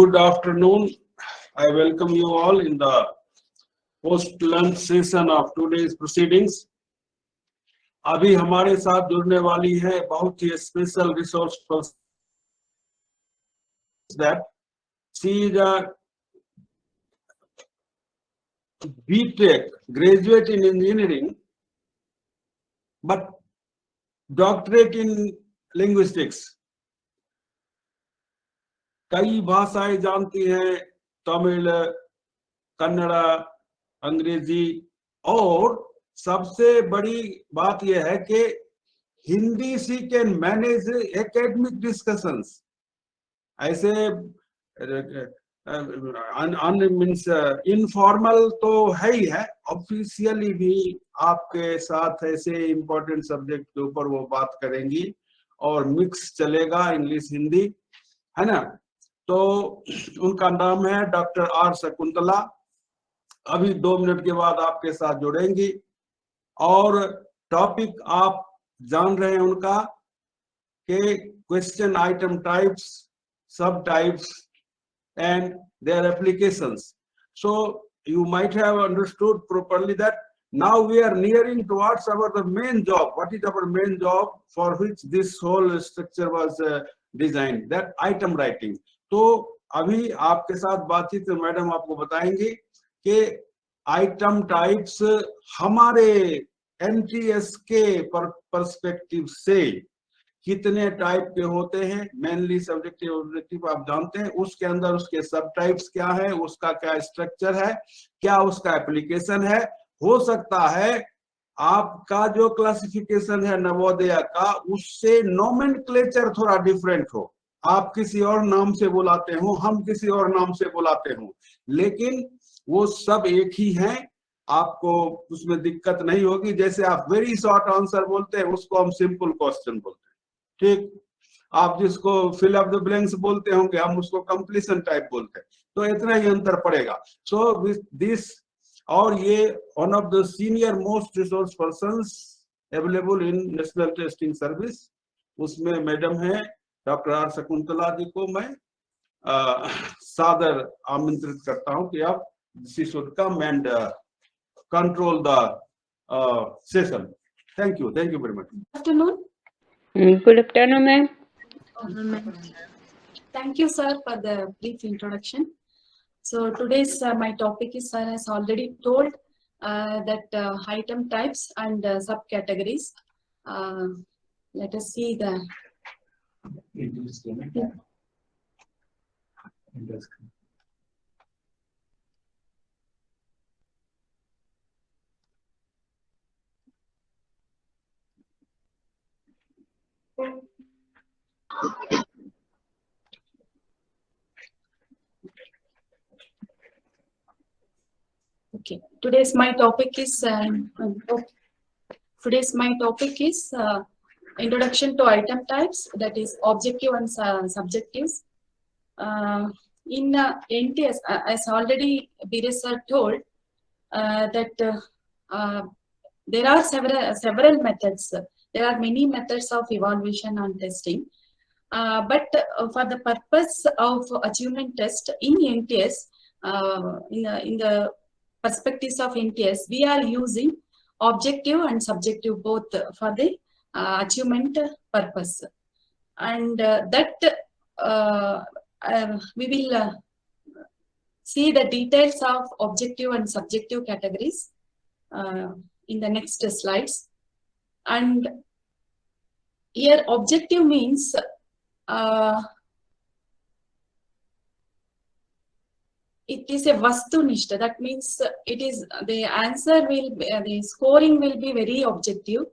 Good afternoon. I welcome you all in the post-lunch session of today's proceedings. अभी हमारे साथ जुड़ने वाली है बहुत ही special resource person that she is a B.Tech graduate in engineering but doctorate in linguistics. कई भाषाएं जानती हैं, तमिल, कन्नड़ा, अंग्रेजी, और सबसे बड़ी बात यह है कि Hindi she can manage academic discussions. ऐसे मीन्स इनफॉर्मल तो है ही है, ऑफिशियली भी आपके साथ ऐसे इम्पोर्टेंट सब्जेक्ट के ऊपर वो बात करेंगी और मिक्स चलेगा इंग्लिश हिंदी, है ना. तो उनका नाम है डॉक्टर आर शकुंतला. अभी 2 मिनट के बाद आपके साथ जुड़ेंगी और टॉपिक आप जान रहे हैं उनका कि क्वेश्चन आइटम टाइप्स, सब types and their applications. So you might have understood properly that now we are nearing towards the main job. What is our main job for which this whole structure was designed? That item writing. तो अभी आपके साथ बातचीत में madam आपको बताएंगे कि item types हमारे NTS के पर्सपेक्टिव से कितने टाइप के होते हैं. मेनली सब्जेक्टिव ऑब्जेक्टिव आप जानते हैं, उसके अंदर उसके सब टाइप्स क्या है, उसका क्या स्ट्रक्चर है, क्या उसका एप्लीकेशन है. हो सकता है आपका जो क्लासिफिकेशन है नवोदया का, उससे नोमेनक्लेचर थोड़ा डिफरेंट हो. आप किसी और नाम से बुलाते हो, हम किसी और नाम से बुलाते हो, लेकिन वो सब एक ही हैं. आपको उसमें दिक्कत नहीं होगी. जैसे आप वेरी शॉर्ट आंसर बोलते हैं, उसको हम सिंपल क्वेश्चन बोलते हैं, ठीक. आप जिसको फिल अप द ब्लैंक्स बोलते होंगे, हम उसको कंप्लीशन टाइप बोलते हैं. तो इतना ही अंतर पड़ेगा. सो दिस, और ये one of the senior most resource persons available in national testing service, उसमें मैडम है डॉक्टर आर शकुंतला जी को मैं सादर आमंत्रित करता हूं कि आप she should come and control the session. Thank you very much. Afternoon. Good afternoon, ma'am. Thank you, sir, for the brief introduction. So today's my topic is, sir has already told that item types and subcategories. Let us see the. Okay, today's my topic is introduction to item types, that is objective and subjectives. In NTS, as already Bires sir told, that there are several methods. There are many methods of evaluation and testing. But for the purpose of achievement test in NTS, in the perspectives of NTS, we are using objective and subjective both for the achievement purpose. And we will see the details of objective and subjective categories in the next slides. And here objective means it is a vastunishta. That means it is the answer will be, the scoring will be very objective,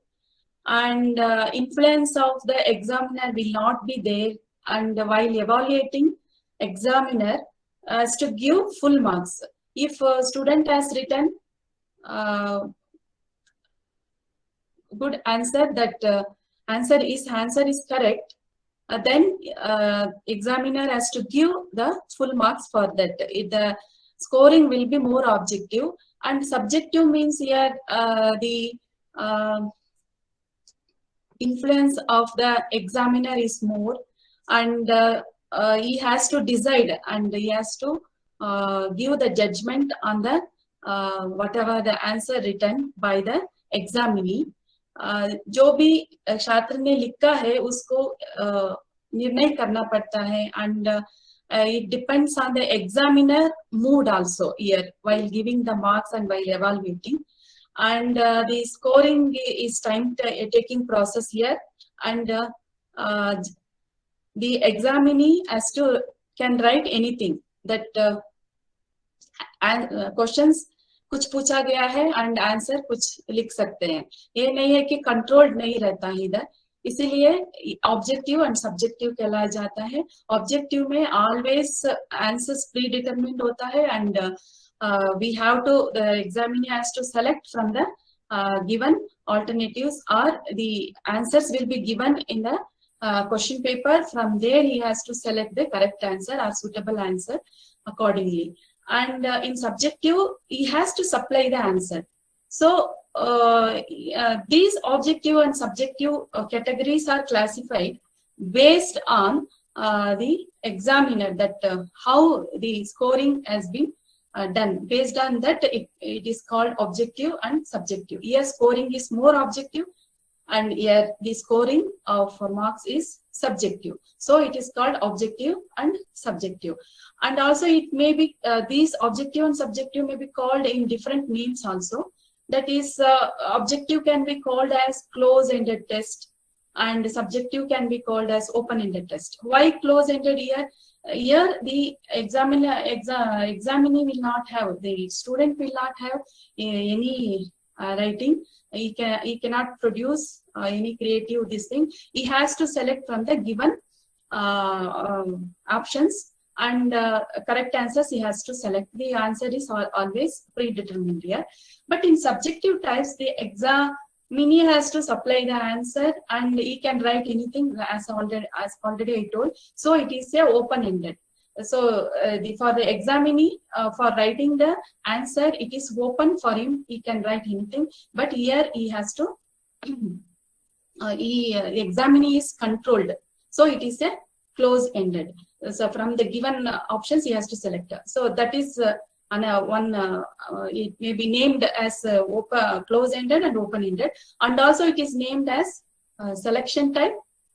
and influence of the examiner will not be there. And while evaluating, examiner has to give full marks. If a student has written good answer, that answer is correct, then examiner has to give the full marks for that. The scoring will be more objective. And subjective means here the influence of the examiner is more, and he has to decide and he has to give the judgment on the whatever the answer written by the examinee. जो भी छात्र ने लिखा है उसको निर्णय करना पड़ता है, and it depends on the examiner mood also here while giving the marks and while evaluating. And the scoring is time taking process here, and the examinee has to can write anything that questions कुछ पूछा गया है and answer कुछ लिख सकते हैं. ये नहीं है कि controlled नहीं रहता है इधर, इसीलिए ऑब्जेक्टिव एंड सब्जेक्टिव कहलाया जाता है. ऑब्जेक्टिव में ऑलवेज आंसर्स प्रीडिटरमिन्ड होता है, and we have to the examiner has to select from the given alternatives, or the answers will be given in the question paper. From there he has to select the correct answer or suitable answer accordingly. And in subjective he has to supply the answer. So these objective and subjective categories are classified based on the examiner, that how the scoring has been done. Based on that, it is called objective and subjective. Here scoring is more objective, and here the scoring of marks is subjective. So it is called objective and subjective. And also it may be these objective and subjective may be called in different names also. That is, objective can be called as close-ended test, and subjective can be called as open-ended test. Why close-ended here? Here the examinee will not have, the student will not have any writing. He cannot produce any creative this thing. He has to select from the given options, and correct answers he has to select. The answer is always predetermined here. But in subjective types, the examinee has to supply the answer, and he can write anything as already I told. So it is a open-ended. So for the examinee, for writing the answer, it is open for him. He can write anything. But here he has to, the examinee is controlled. So it is a close-ended. So from the given options, he has to select. So that is it may be named as close-ended and open-ended, and also it is named as selection type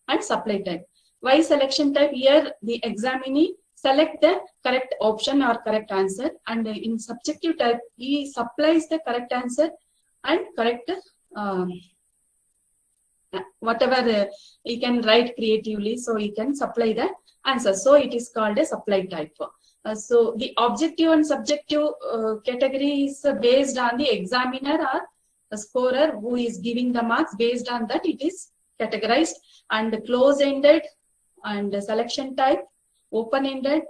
and supply type. Why selection type? Here the examinee select the correct option or correct answer, and in subjective type he supplies the correct answer and correct whatever he can write creatively, so he can supply the answer. So it is called a supply type. So the objective and subjective category is based on the examiner or the scorer who is giving the marks. Based on that, it is categorized, and close-ended and selection type, open-ended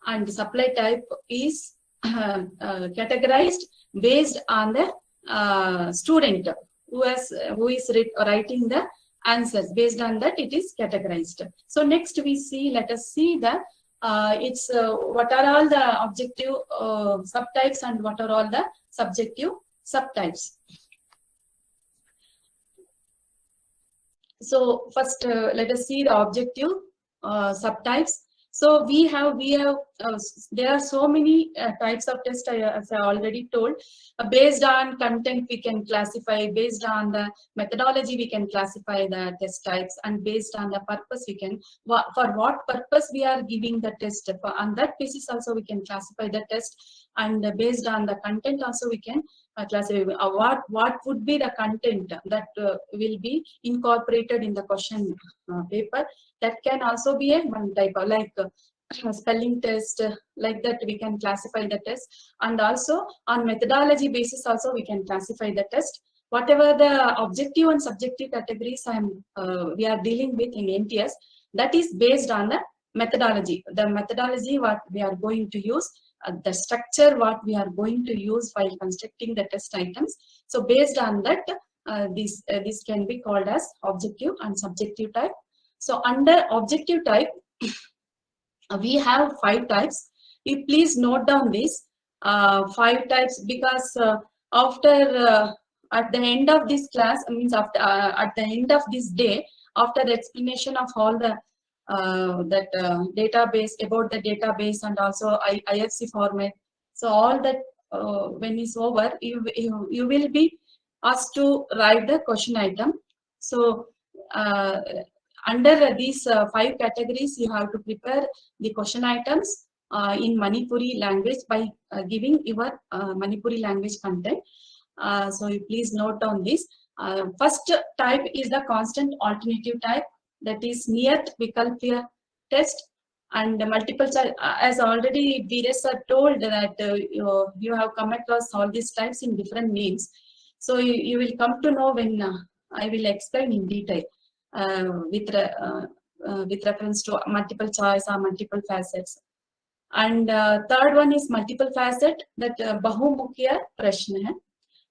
and supply type is categorized based on the student who is writing the answers. Based on that, it is categorized. So next we see, let us see the what are all the objective subtypes and what are all the subjective subtypes. So first let us see the objective subtypes. So we have there are so many types of tests, as I already told. Based on content we can classify, based on the methodology we can classify the test types, and based on the purpose we can, for what purpose we are giving the test, on that basis also we can classify the test, and based on the content also we can classify what would be the content that will be incorporated in the question paper. That can also be a one type of, like spelling test, like that we can classify the test. And also on methodology basis also we can classify the test. Whatever the objective and subjective categories we are dealing with in NTS, that is based on the methodology. The methodology what we are going to use, the structure what we are going to use while constructing the test items. So based on that, this can be called as objective and subjective type. So under objective type, we have 5 types. You please note down this 5 types, because after at the end of this class, means after at the end of this day, after the explanation of all the that database, about the database, and also IFC format. So all that when it's over, you will be asked to write the question item. So under these 5 categories, you have to prepare the question items in Manipuri language by giving your Manipuri language content. So you please note down this. First type is the constant alternative type, that is Niyat Vikalpya test, and multiple choice. As already Veeresh sir told that you have come across all these types in different names. So you will come to know when I will explain in detail with reference to multiple choice or multiple facets. And third one is multiple facet, that Bahumukhiya Prashna hai.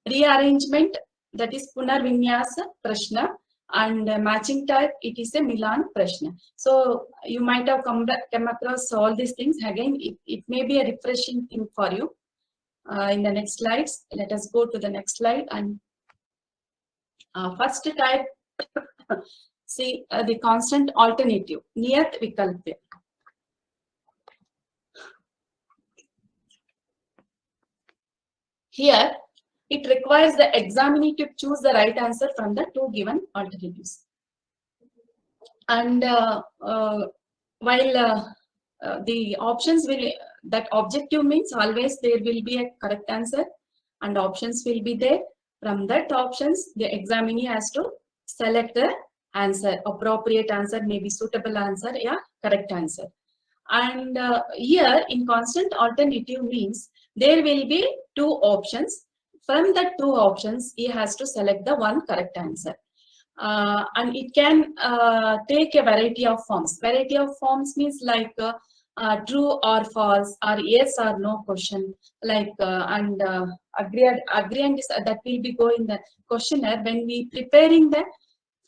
Rearrangement, that is Punarvinyasa Prashna, and matching type, it is a Milan Prashna. So you might have come across all these things. Again, it may be a refreshing thing for you. In the next slides, let us go to the next slide. And first type, see the constant alternative, Niyat Vikalpya. Here, it requires the examinee to choose the right answer from the 2 given alternatives. And while the options will, that objective means always there will be a correct answer and options will be there. From that options, the examinee has to select the answer, appropriate answer, maybe suitable answer, yeah, correct answer. And here in constant alternative means there will be 2 options. From the 2 options, he has to select the 1 correct answer. And it can take a variety of forms. Variety of forms means like true or false, or yes or no question, like and agree and that will be going the questionnaire. When we preparing the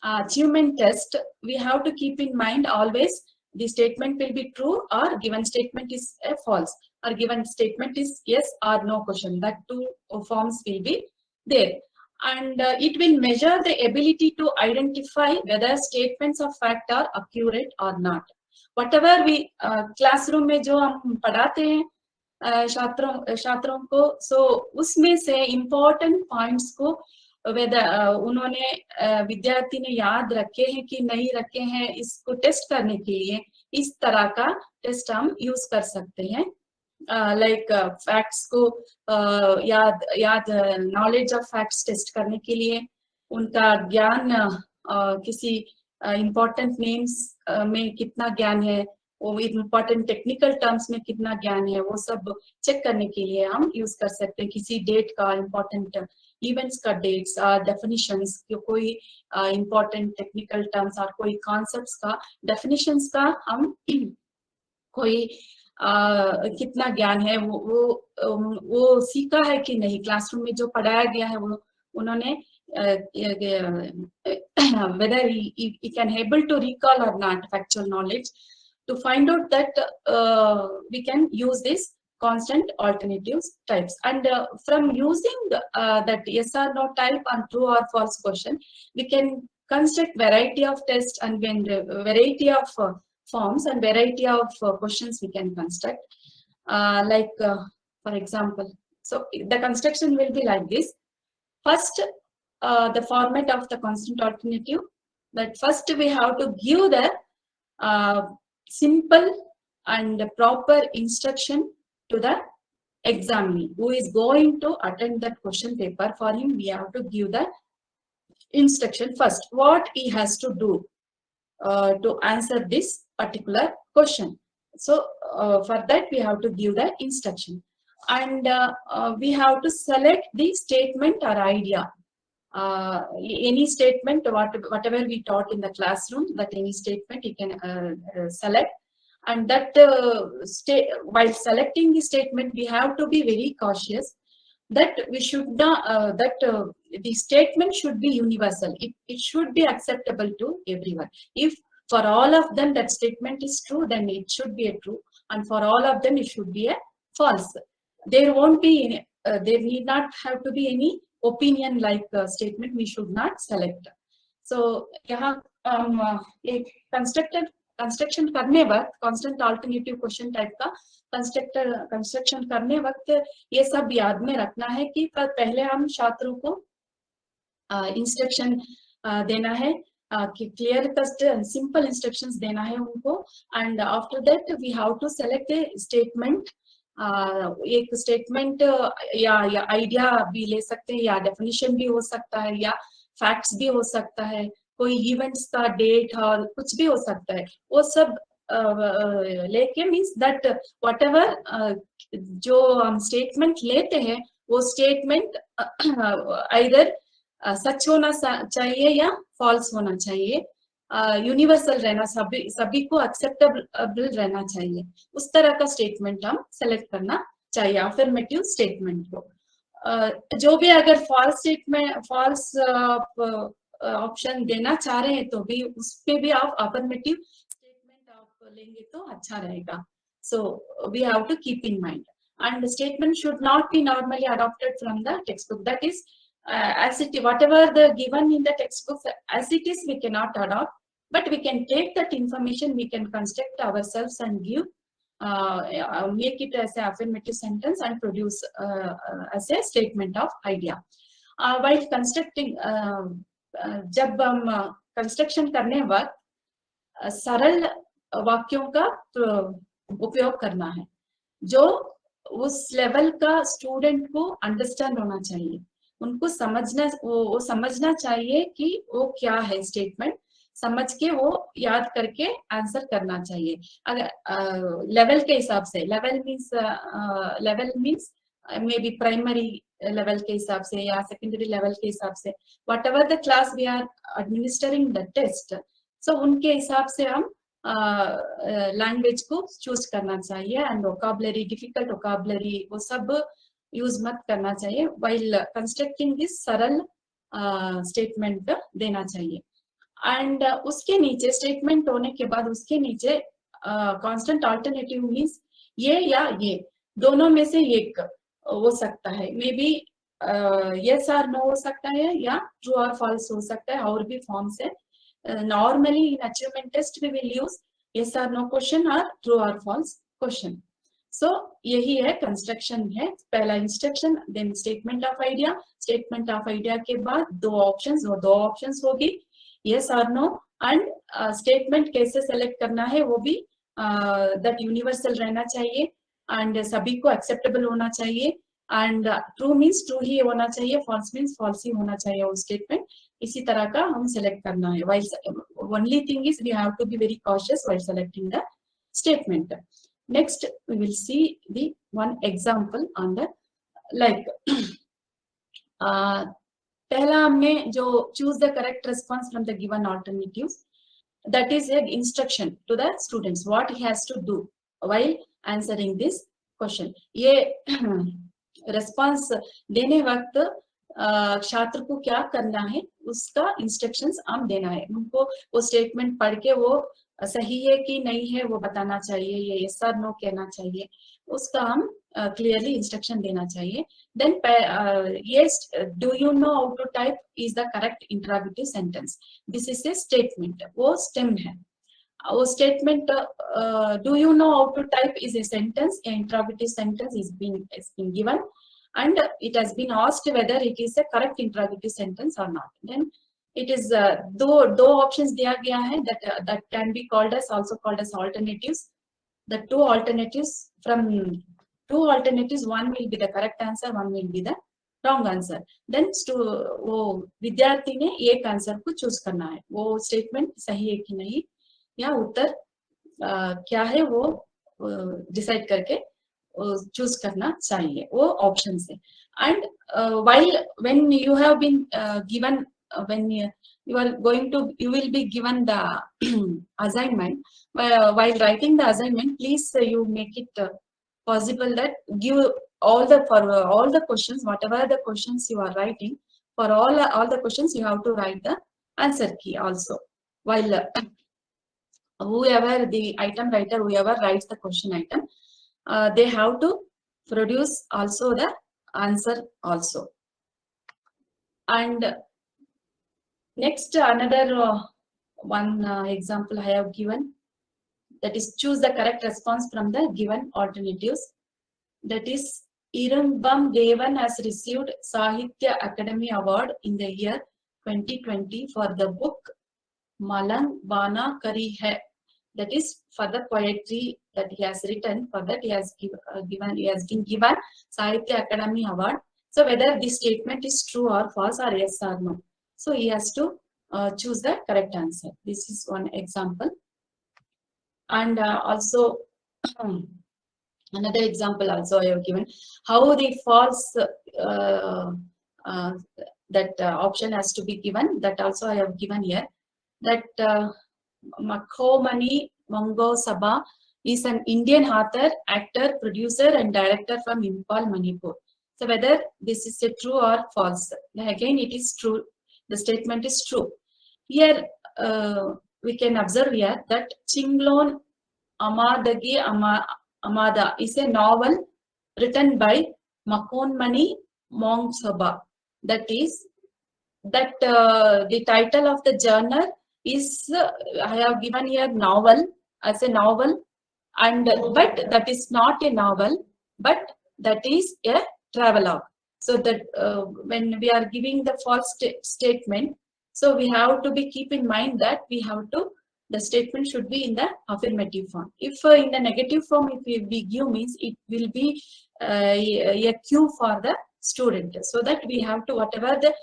achievement test, we have to keep in mind always the statement will be true, or given statement is a false, or given statement is yes or no question. That 2 forms will be there. And it will measure the ability to identify whether statements of fact are accurate or not. Whatever we classroom में जो हम पढ़ाते हैं छात्रों को, so उसमें से important points को whether उन्होंने विद्यार्थी ने याद रखे हैं कि नहीं रखे हैं, इसको टेस्ट करने के लिए इस तरह का टेस्ट हम यूज कर सकते हैं. लाइक फैक्ट्स को याद नॉलेज ऑफ फैक्ट्स टेस्ट करने के लिए, उनका ज्ञान किसी इम्पोर्टेंट नेम्स में कितना ज्ञान है, वो इम्पोर्टेंट टेक्निकल टर्म्स में कितना ज्ञान है, वो सब चेक करने के लिए हम यूज कर सकते हैं. किसी डेट का, इम्पोर्टेंट इवेंट्स का डेट्स और डेफिनेशंस, कोई इम्पोर्टेंट टेक्निकल टर्म्स और कोई कॉन्सेप्ट्स का डेफिनेशंस का हम कोई कितना ज्ञान है, वो सीखा है कि नहीं, क्लासरूम में जो पढ़ाया गया है वो उन्होंने whether he can able to recall or not factual knowledge. To find out that we can use this constant alternatives types, and from using that yes or no type and true or false question, we can construct variety of tests and variety of forms and variety of questions we can construct. Like for example, so the construction will be like this. First, the format of the constant alternative, that first we have to give the simple and proper instruction to the examinee who is going to attend that question paper. For him, we have to give the instruction first, what he has to do to answer this particular question. So for that we have to give the instruction, and we have to select the statement or idea. Any statement, whatever we taught in the classroom, that any statement you can select. And that while selecting the statement, we have to be very cautious that we should not the statement should be universal. It should be acceptable to everyone. If for all of them that statement is true, then it should be a true, and for all of them it should be a false. There won't be any, there need not have to be any opinion like statement we should not select. So यहाँ एक constructed construction करने वक्त constant alternative question type का construction करने वक्त ये सब याद में रखना है कि पहले हम छात्रों को इंस्ट्रक्शन देना है कि क्लियर कट सिंपल इंस्ट्रक्शंस देना है उनको, and after that we have to select a statement. एक स्टेटमेंट या आइडिया भी ले सकते हैं, या डेफिनेशन भी हो सकता है, या फैक्ट्स भी हो सकता है, कोई इवेंट्स का डेट और कुछ भी हो सकता है। वो सब लेके मीन्स दैट वट एवर जो हम स्टेटमेंट लेते हैं वो स्टेटमेंट आइदर सच होना चाहिए या फॉल्स होना चाहिए, यूनिवर्सल रहना, सभी को एक्सेप्टेबल रहना चाहिए। उस तरह का स्टेटमेंट हम सेलेक्ट करना चाहिए अफर्मेटिव स्टेटमेंट को। जो भी अगर फॉल्स स्टेटमेंट फॉल्स ऑप्शन देना चाह रहे हैं तो भी उस पे भी आप अफर्मेटिव स्टेटमेंट आप लेंगे तो अच्छा रहेगा। So we have to keep in mind, and the statement should not be normally adopted from the textbook. That is, as it whatever the given in the textbook as it is we cannot adopt, but we can take that information, we can construct ourselves and give make it as an affirmative sentence and produce as a statement of idea. While constructing जब हम construction करने वक्त सरल वाक्यों का उपयोग करना है जो उस लेवल का स्टूडेंट को अंडरस्टैंड होना चाहिए, उनको समझना वो समझना चाहिए कि वो क्या है स्टेटमेंट, समझ के वो याद करके आंसर करना चाहिए। अगर लेवल के हिसाब से, level means may be primary level के हिसाब से या सेकेंडरी लेवल के हिसाब से, whatever the class we are administering the test, so उनके हिसाब से हम लैंग्वेज को चूज करना चाहिए, एंड वोकाबुलरी, डिफिकल्ट वोकाबुलरी वो सब यूज मत करना चाहिए। व्हाइल कंस्ट्रक्टिंग दिस सरल स्टेटमेंट देना चाहिए। एंड उसके नीचे स्टेटमेंट होने के बाद उसके नीचे कांस्टेंट अल्टरनेटिव मींस ये या ये दोनों में से एक हो सकता है, मे बी यस और नो हो सकता है या ट्रू और फॉल्स हो सकता है, और भी फॉर्म्स है। Normally in achievement test we will use yes or no question or true or false question. So यही है कंस्ट्रक्शन है, पहला instruction, then statement of idea, statement of idea के बाद दो ऑप्शंस होगी yes or no, and statement कैसे select करना है वो भी दैट यूनिवर्सल रहना चाहिए एंड सभी को एक्सेप्टेबल होना चाहिए, एंड ट्रू मीन्स ट्रू ही होना चाहिए, फॉल्स मीन्स फॉल्स ही होना चाहिए वो स्टेटमेंट। इसी तरह का हम सेलेक्ट करना है। while only thing is we have to be very cautious while selecting the statement. Next we will see the one example on the like पहला हमने जो choose the correct response from the given alternatives, that is an instruction to the students what he has to do while answering this question. ये response देने वक्त छात्र को क्या करना है उसका इंस्ट्रक्शंस हम देना है, उनको वो स्टेटमेंट पढ़ के वो सही है कि नहीं है वो बताना चाहिए, ये यस और नो कहना चाहिए, उसका हम क्लियरली इंस्ट्रक्शन देना चाहिए। Then yes do you know how to type is the correct interrogative sentence, this is a statement, वो स्टेम है। वो statement do you know how to type is a sentence, interrogative sentence is been given and it has been asked whether it is a correct interrogative sentence or not. Then it is दो options दिया गया है that can be also called as alternatives. The two alternatives, from two alternatives one will be the correct answer, one will be the wrong answer. Then वो विद्यार्थी ने एक answer को choose करना है, वो स्टेटमेंट सही है कि नहीं या उत्तर क्या है वो डिसाइड करके चूज करना चाहिए, वो ऑप्शन से। And while when you have been given when you are going to you will be given the assignment, while writing the assignment please you make it possible that give all the questions, whatever the questions you are writing, for all the questions you have to write the answer key also, while whoever the item writer, whoever writes the question item, they have to produce also the answer also. And next another one example I have given, that is choose the correct response from the given alternatives. That is, Irumbam Devan has received Sahitya Academy Award in the year 2020 for the book Malang Bana Kari Hai. That is for the poetry that he has written. For that he has been given Sahitya Academy Award. So whether this statement is true or false or yes or no. So he has to choose the correct answer. This is one example. And also another example also I have given how the false option has to be given. That also I have given here. That Makhomani Mongo Sabha is an Indian author, actor, producer, and director from Impal, Manipur. So whether this is a true or false? Again, it is true. The statement is true. Here we can observe here that Chinglon Amadagi Amada is a novel written by Makhomani Mongo Sabha. That is that the title of the journal is I have given here novel as a novel, and but that is not a novel, but that is a travelogue. So that when we are giving the false statement, so we have to be keep in mind that we have to the statement should be in the affirmative form. If in the negative form, if we give means it will be a cue for the student, so that we have to whatever the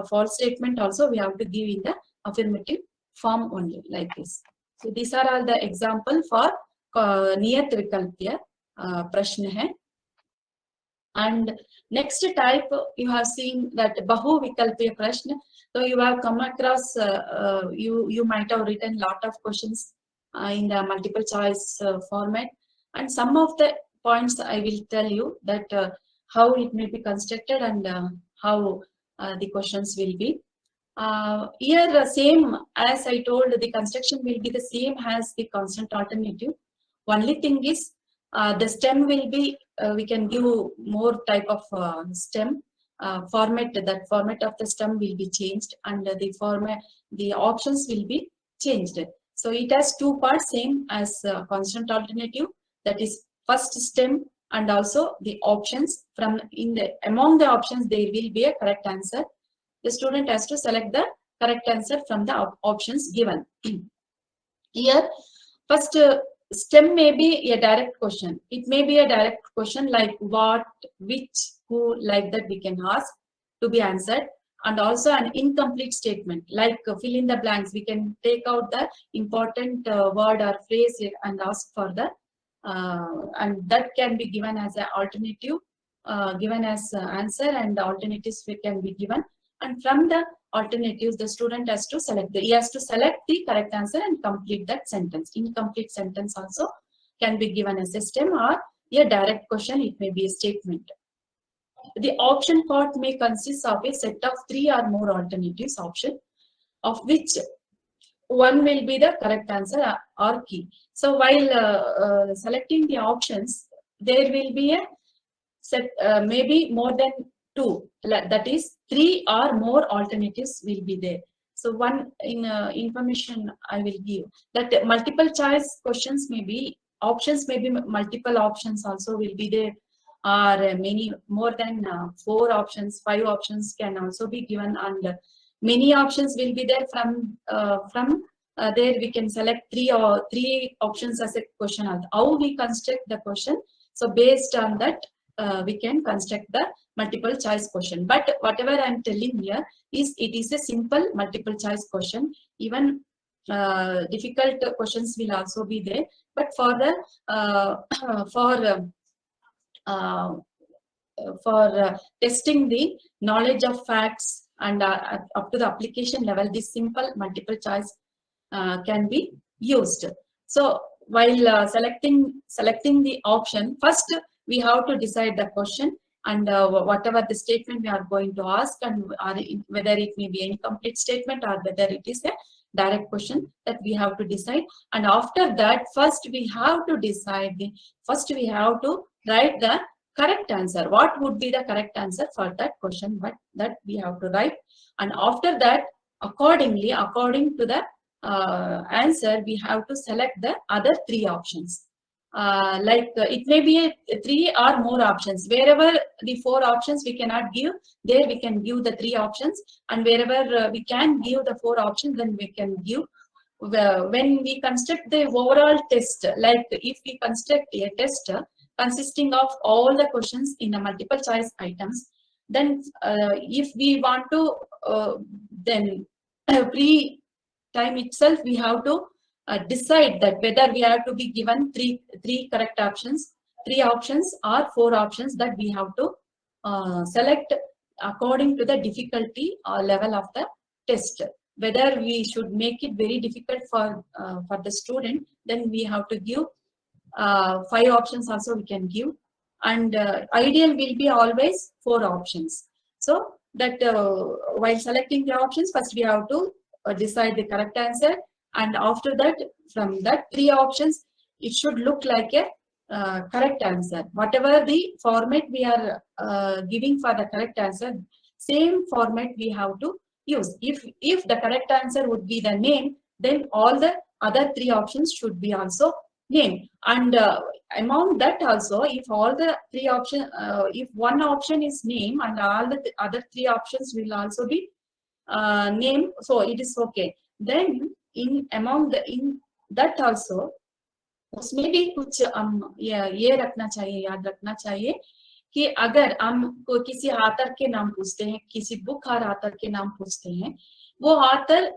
false statement also we have to give in the affirmative form only, like this. So these are all the example for niyat vikalpya prashna hai. And next type you have seen that bahu vikalpya prashna. So you have come across you might have written lot of questions in the multiple choice format, and some of the points I will tell you that how it may be constructed and how the questions will be. Here the same as I told, the construction will be the same as the constant alternative. Only thing is the stem will be we can give more type of stem format. That format of the stem will be changed, and the options will be changed. So it has two parts, same as constant alternative. That is first stem and also the options. From among the options there will be a correct answer. The student has to select the correct answer from the options given. Here, first stem may be a direct question. It may be a direct question like what, which, who, like that we can ask to be answered. And also an incomplete statement like fill in the blanks. We can take out the important word or phrase and ask for the and that can be given as an alternative, given as answer, and the alternatives can be given. And from the alternatives, the student has to select he has to select the correct answer and complete that sentence. Incomplete sentence also can be given as a stem or a direct question. It may be a statement. The option part may consist of a set of 3 or more alternatives option, of which one will be the correct answer or key. So while selecting the options, there will be a set maybe more than 2, that is 3 or more alternatives will be there. So one information I will give that multiple choice questions may be options, may be multiple options also will be there, or many more than 4 options, 5 options can also be given, and many options will be there. From there we can select 3 options as a question. How we construct the question? So based on that we can construct the multiple choice question. But whatever I am telling here is it is a simple multiple choice question. Even difficult questions will also be there. But for the testing the knowledge of facts and up to the application level, this simple multiple choice can be used. So while selecting the option, first we have to decide the question and whatever the statement we are going to ask, and whether it may be any complete statement or whether it is a direct question, that we have to decide. And after that, first we have to decide we have to write the correct answer. What would be the correct answer for that question? But that we have to write, and after that according to the answer, we have to select the other 3 options. It may be 3 or more options. Wherever the 4 options we cannot give, there we can give the 3 options, and wherever we can give the 4 options, then we can give. When we construct the overall test, like if we construct a test consisting of all the questions in a multiple choice items, then if we want to then every time itself we have to decide that whether we have to be given three correct options, 3 options or 4 options, that we have to select according to the difficulty level of the test. Whether we should make it very difficult for the student, then we have to give 5 options also we can give, and ideal will be always 4 options. So that while selecting the options, first we have to decide the correct answer, and after that, from that 3 options, it should look like a correct answer. Whatever the format we are giving for the correct answer, same format we have to use. If the correct answer would be the name, then all the other 3 options should be also name. And among that also, if all the 3 options, if one option is name and all the other 3 options will also be name, so it is okay. Then in that also, उसमें भी कुछ ये रखना चाहिए, याद रखना चाहिए कि अगर हम किसी ऑथर के नाम पूछते हैं, किसी बुक और ऑथर के नाम पूछते हैं, वो ऑथर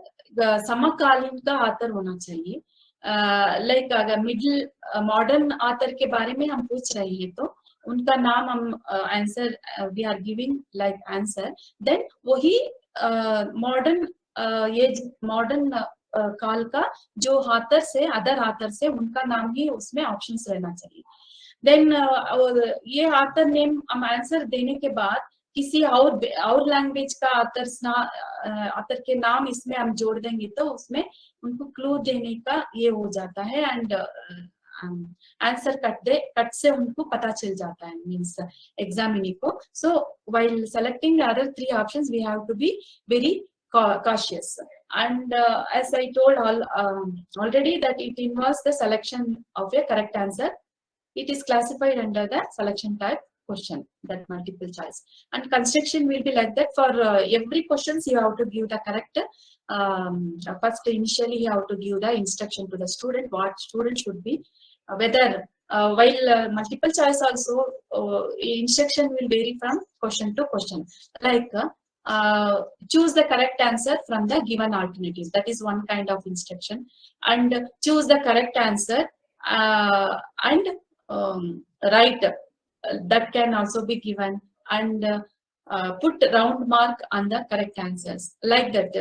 समकालीन का ऑथर होना चाहिए. लाइक अगर मिडिल मॉडर्न ऑथर के बारे में हम पूछ रहे हैं, तो उनका नाम हम answer we are giving like answer, then वही मॉडर्न ये मॉडर्न काल का जो ऑथर से, अदर ऑथर से, उनका नाम ही उसमें ऑप्शंस रहना चाहिए. देन ये ऑथर नेम हम आंसर देने के बाद किसी और लैंग्वेज का ऑथर के नाम इसमें हम जोड़ देंगे, तो उसमें उनको क्लू देने का ये हो जाता है, एंड आंसर कट से उनको पता चल जाता है, मीन्स एग्जामिनी को. So while selecting the other 3 options, we have to be very cautious. And as I told already, that it involves the selection of a correct answer. It is classified under the selection type question, that multiple choice. And construction will be like that. For every questions you have to give the correct, first initially you have to give the instruction to the student, what student should be, whether while multiple choice also, instruction will vary from question to question, like choose the correct answer from the given alternatives. That is one kind of instruction. And choose the correct answer and write, that can also be given. And put round mark on the correct answers, like that.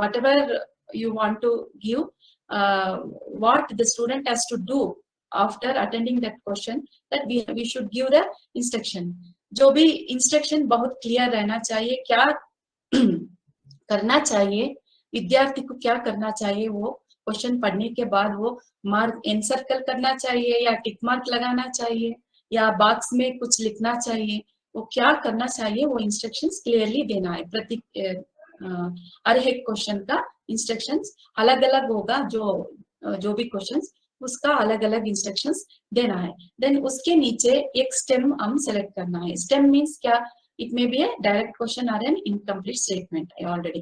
Whatever you want to give, what the student has to do after attending that question, that we should give the instruction. जो भी instruction बहुत clear रहना चाहिए, क्या करना चाहिए, विद्यार्थी को क्या करना चाहिए, वो क्वेश्चन पढ़ने के बाद वो मार्क एनसर्कल करना चाहिए, या टिक मार्क लगाना चाहिए, या बॉक्स में कुछ लिखना चाहिए, वो क्या करना चाहिए, वो इंस्ट्रक्शंस क्लियरली देना है. प्रति हर एक क्वेश्चन का इंस्ट्रक्शंस अलग अलग होगा, जो भी क्वेश्चंस, उसका अलग अलग इंस्ट्रक्शंस देना है. देन उसके नीचे एक स्टेम हम सेलेक्ट करना है. स्टेम मीन्स क्या, it may be a direct question और an incomplete statement already.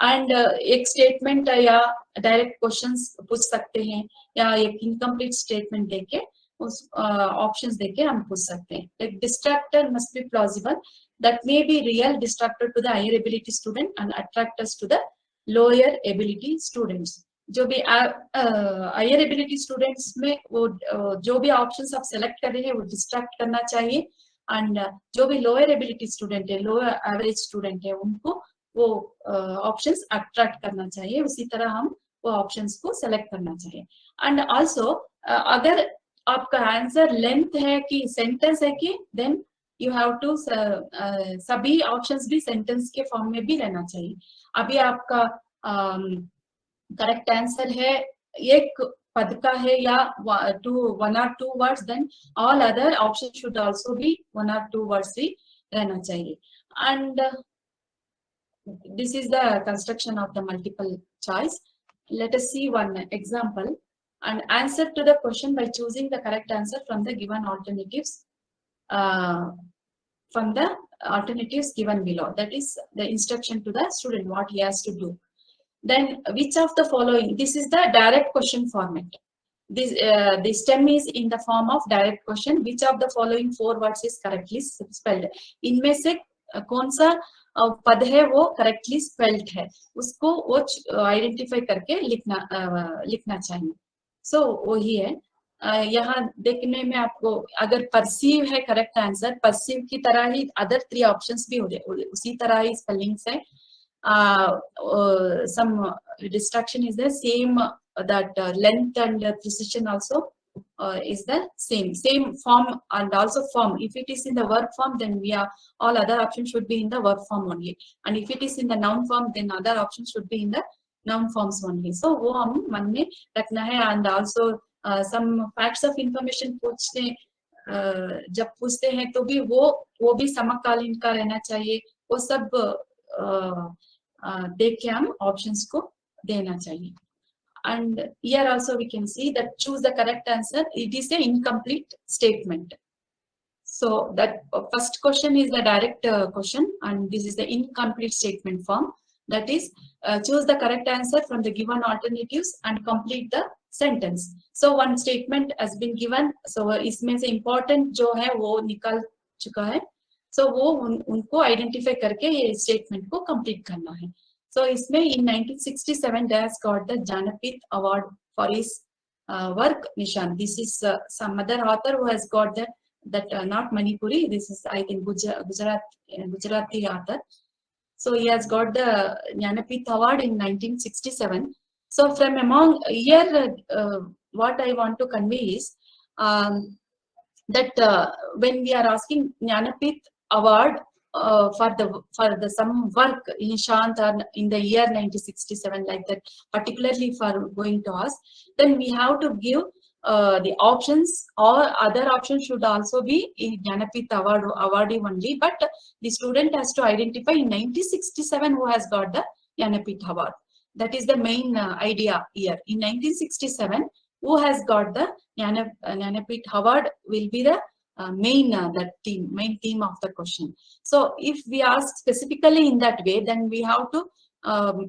And एक स्टेटमेंट या डायरेक्ट क्वेश्चंस पूछ सकते हैं, या एक इनकम्प्लीट स्टेटमेंट देके उस ऑप्शंस देके हम पूछ सकते हैं. Like distractor must be plausible, that may be real distractor to the higher ability student and attractors to the lower ability students. जो भी हायर एबिलिटी स्टूडेंट्स में वो जो भी ऑप्शंस आप सेलेक्ट कर रहे हैं वो डिस्ट्रैक्ट करना चाहिए, एंड जो भी लोअर एबिलिटी स्टूडेंट है, लोअर एवरेज स्टूडेंट है, उनको वो ऑप्शंस अट्रैक्ट करना चाहिए. उसी तरह हम वो ऑप्शंस को सेलेक्ट करना चाहिए. एंड आल्सो अगर आपका आंसर लेंथ है कि सेंटेंस है कि, देन यू हैव टू सभी ऑप्शंस भी सेंटेंस के फॉर्म में भी रहना चाहिए. अभी आपका करेक्ट आंसर है एक पद का है या 1 or 2 words, then all other options should also be 1 or 2 words ही रहना चाहिए. And this is the construction of the multiple choice. let us see one example. And answer to the question by choosing the correct answer from the given alternatives. From the alternatives given below. That is the instruction to the student what he has to do. Then which of the following? This is the direct question format. The stem is in the form of direct question. Which of the following 4 words is correctly spelled? इनमें से कौन सा पद है वो correctly spelled है, उसको वो identify करके लिखना चाहिए. So वही है. यहाँ देखने में आपको अगर परसीव है करेक्ट आंसर, परसीव की तरह ही अदर 3 ऑप्शंस भी उसी तरह ही स्पेलिंग्स है. Some distraction is the same, that length and precision also is the same form, and also form. If it is in the verb form, then we are all other options should be in the verb form only, and if it is in the noun form, then other options should be in the noun forms only. So वो हम मन में रखना है. And also some facts of information पूछते जब पूछते हैं तो भी वो भी समकालीन का रहना चाहिए. वो सब देख के हम ऑप्शंस को देना चाहिए. And here also we can see that choose the correct answer. It is an incomplete statement. So that first question is the direct question, and this is the incomplete statement form. That is, choose the correct answer from the given alternatives and complete the sentence. So one statement has been given. So इसमें से important जो है वो निकल चुका है. So वो उनको identify करके ये statement को complete करना है. So इसमें in 1967 Das got the Jnanpith Award for his work. Nishan, this is some other author who has got that not Manipuri. This is I think Gujarati author. So he has got the Jnanpith Award in 1967. So from among here, what I want to convey is that when we are asking Jnanpith Award for the some work in Shant in the year 1967, like that, particularly for going to us, then we have to give the options, or other options should also be in Jnanpith awardee only, but the student has to identify in 1967 who has got the Jnanpith Award. That is the main idea here. In 1967, who has got the Jnanpith Award will be the main theme of the question. So if we ask specifically in that way, then we have to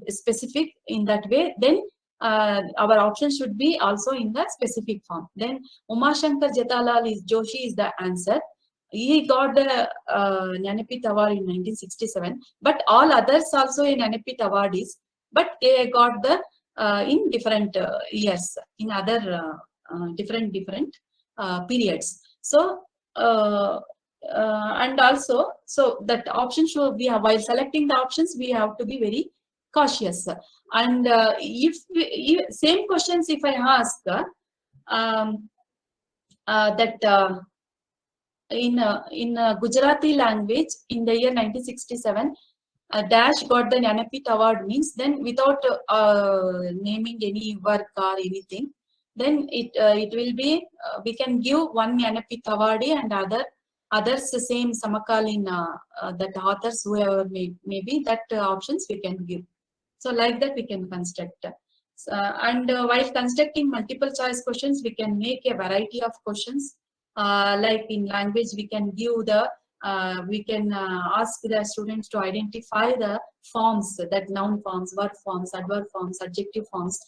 specific in that way. Then our options should be also in the specific form. Then Umashankar Jetalal Joshi is the answer. He got the Jnanpith Award in 1967, but all others also in Jnanpith awardees, but they got the in different years, in other different periods. So and also, so that option should be, while selecting the options, we have to be very cautious. And if same questions, if I ask that in Gujarati language in the year 1967, Dash got the Jnanpith Award means, then without naming any work or anything, then it will be we can give one Jnanpith awardee and others the same Samakalin that authors whoever may be, that options we can give. So like that we can construct. And while constructing multiple choice questions, we can make a variety of questions. Like in language, we can give the we can ask the students to identify the forms, that noun forms, verb forms, adverb forms, adjective forms,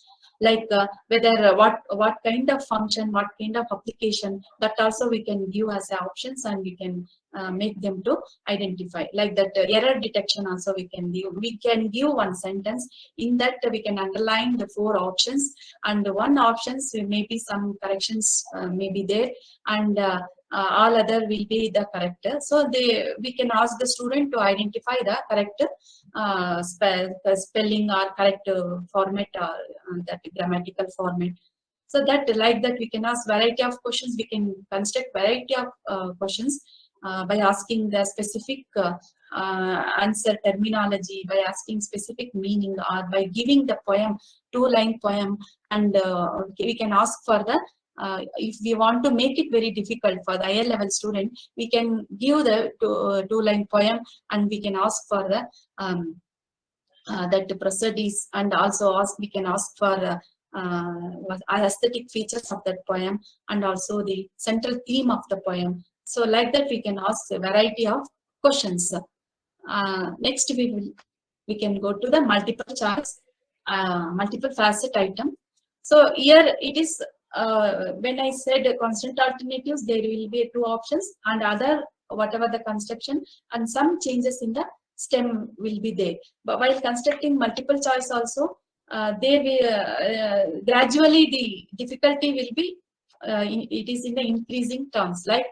like whether what kind of function, what kind of application, that also we can give as options, and we can make them to identify. Like that error detection also we can give. We can give one sentence, in that we can underline the 4 options, and one options may be some corrections may be there, and all other will be the correct. So we can ask the student to identify the correct spelling or correct format, or that grammatical format. So that like that we can ask variety of questions. We can construct variety of questions by asking the specific answer terminology, by asking specific meaning, or by giving the poem, 2-line poem, and we can ask for the if we want to make it very difficult for the higher level student, we can give the 2-line poem, and we can ask for the that prosodies, and also we can ask for aesthetic features of that poem and also the central theme of the poem. So like that we can ask a variety of questions. Next we can go to the multiple choice, multiple facet item. So here it is, when I said constant alternatives, there will be 2 options and other whatever the construction, and some changes in the stem will be there. But while constructing multiple choice also, there will gradually the difficulty will be it is in the increasing terms. Like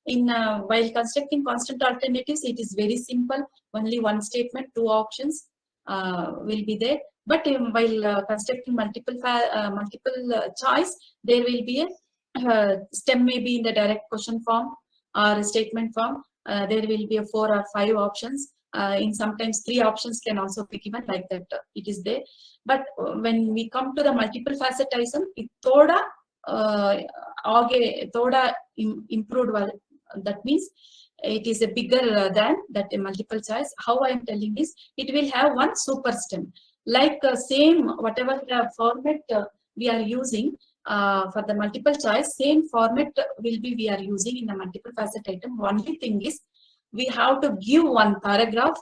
while constructing constant alternatives, it is very simple. Only one statement, 2 options will be there. But while constructing multiple choice, there will be a stem may be in the direct question form or statement form. There will be a 4 or 5 options. In sometimes 3 options can also be given, like that it is there. But when we come to the multiple facetism, it thoda improved. That means it is a bigger than that multiple choice. How I am telling is, it will have one super stem. Like same whatever format we are using for the multiple choice, same format will be we are using in the multiple facet item. Only thing is, we have to give one paragraph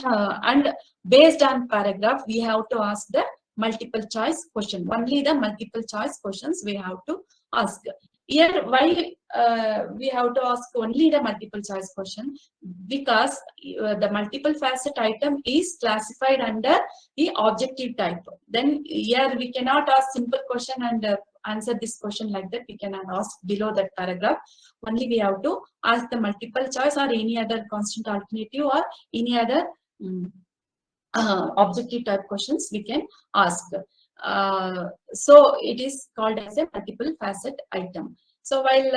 and based on paragraph we have to ask the multiple choice question. Only the multiple choice questions we have to ask. Here why we have to ask only the multiple choice question? Because the multiple facet item is classified under the objective type. Then here we cannot ask simple question and answer this question like that. We cannot ask below that paragraph. Only we have to ask the multiple choice or any other constant alternative or any other objective type questions we can ask. So it is called as a multiple facet item. So while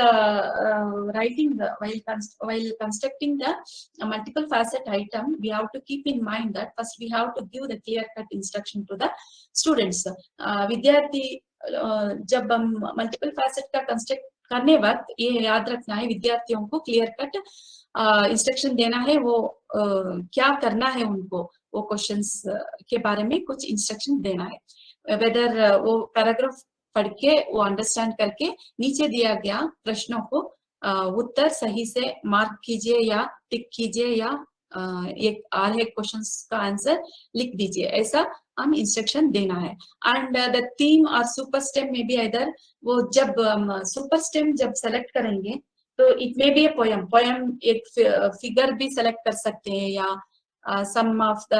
while constructing the multiple facet item, we have to keep in mind that first we have to give the clear cut instruction to the students. विद्यार्थी जब हम multiple facet का construct करने वक्त ये याद रखना है, विद्यार्थियों को क्लियर कट इंस्ट्रक्शन देना है, वो क्या करना है उनको, वो क्वेश्चंस के बारे में कुछ इंस्ट्रक्शन देना है. वेदर वो पैराग्राफ पढ़ के वो अंडरस्टैंड करके नीचे दिया गया प्रश्नों को उत्तर सही से मार्क कीजिए या टिक कीजिए या एक आधे क्वेश्चंस का आंसर लिख दीजिए, ऐसा हम इंस्ट्रक्शन देना है. एंड द थीम और सुपर स्टेम में भी इधर वो जब सुपर स्टेम जब सेलेक्ट करेंगे तो it may be A poem एक फिगर भी सेलेक्ट कर सकते हैं या सम ऑफ द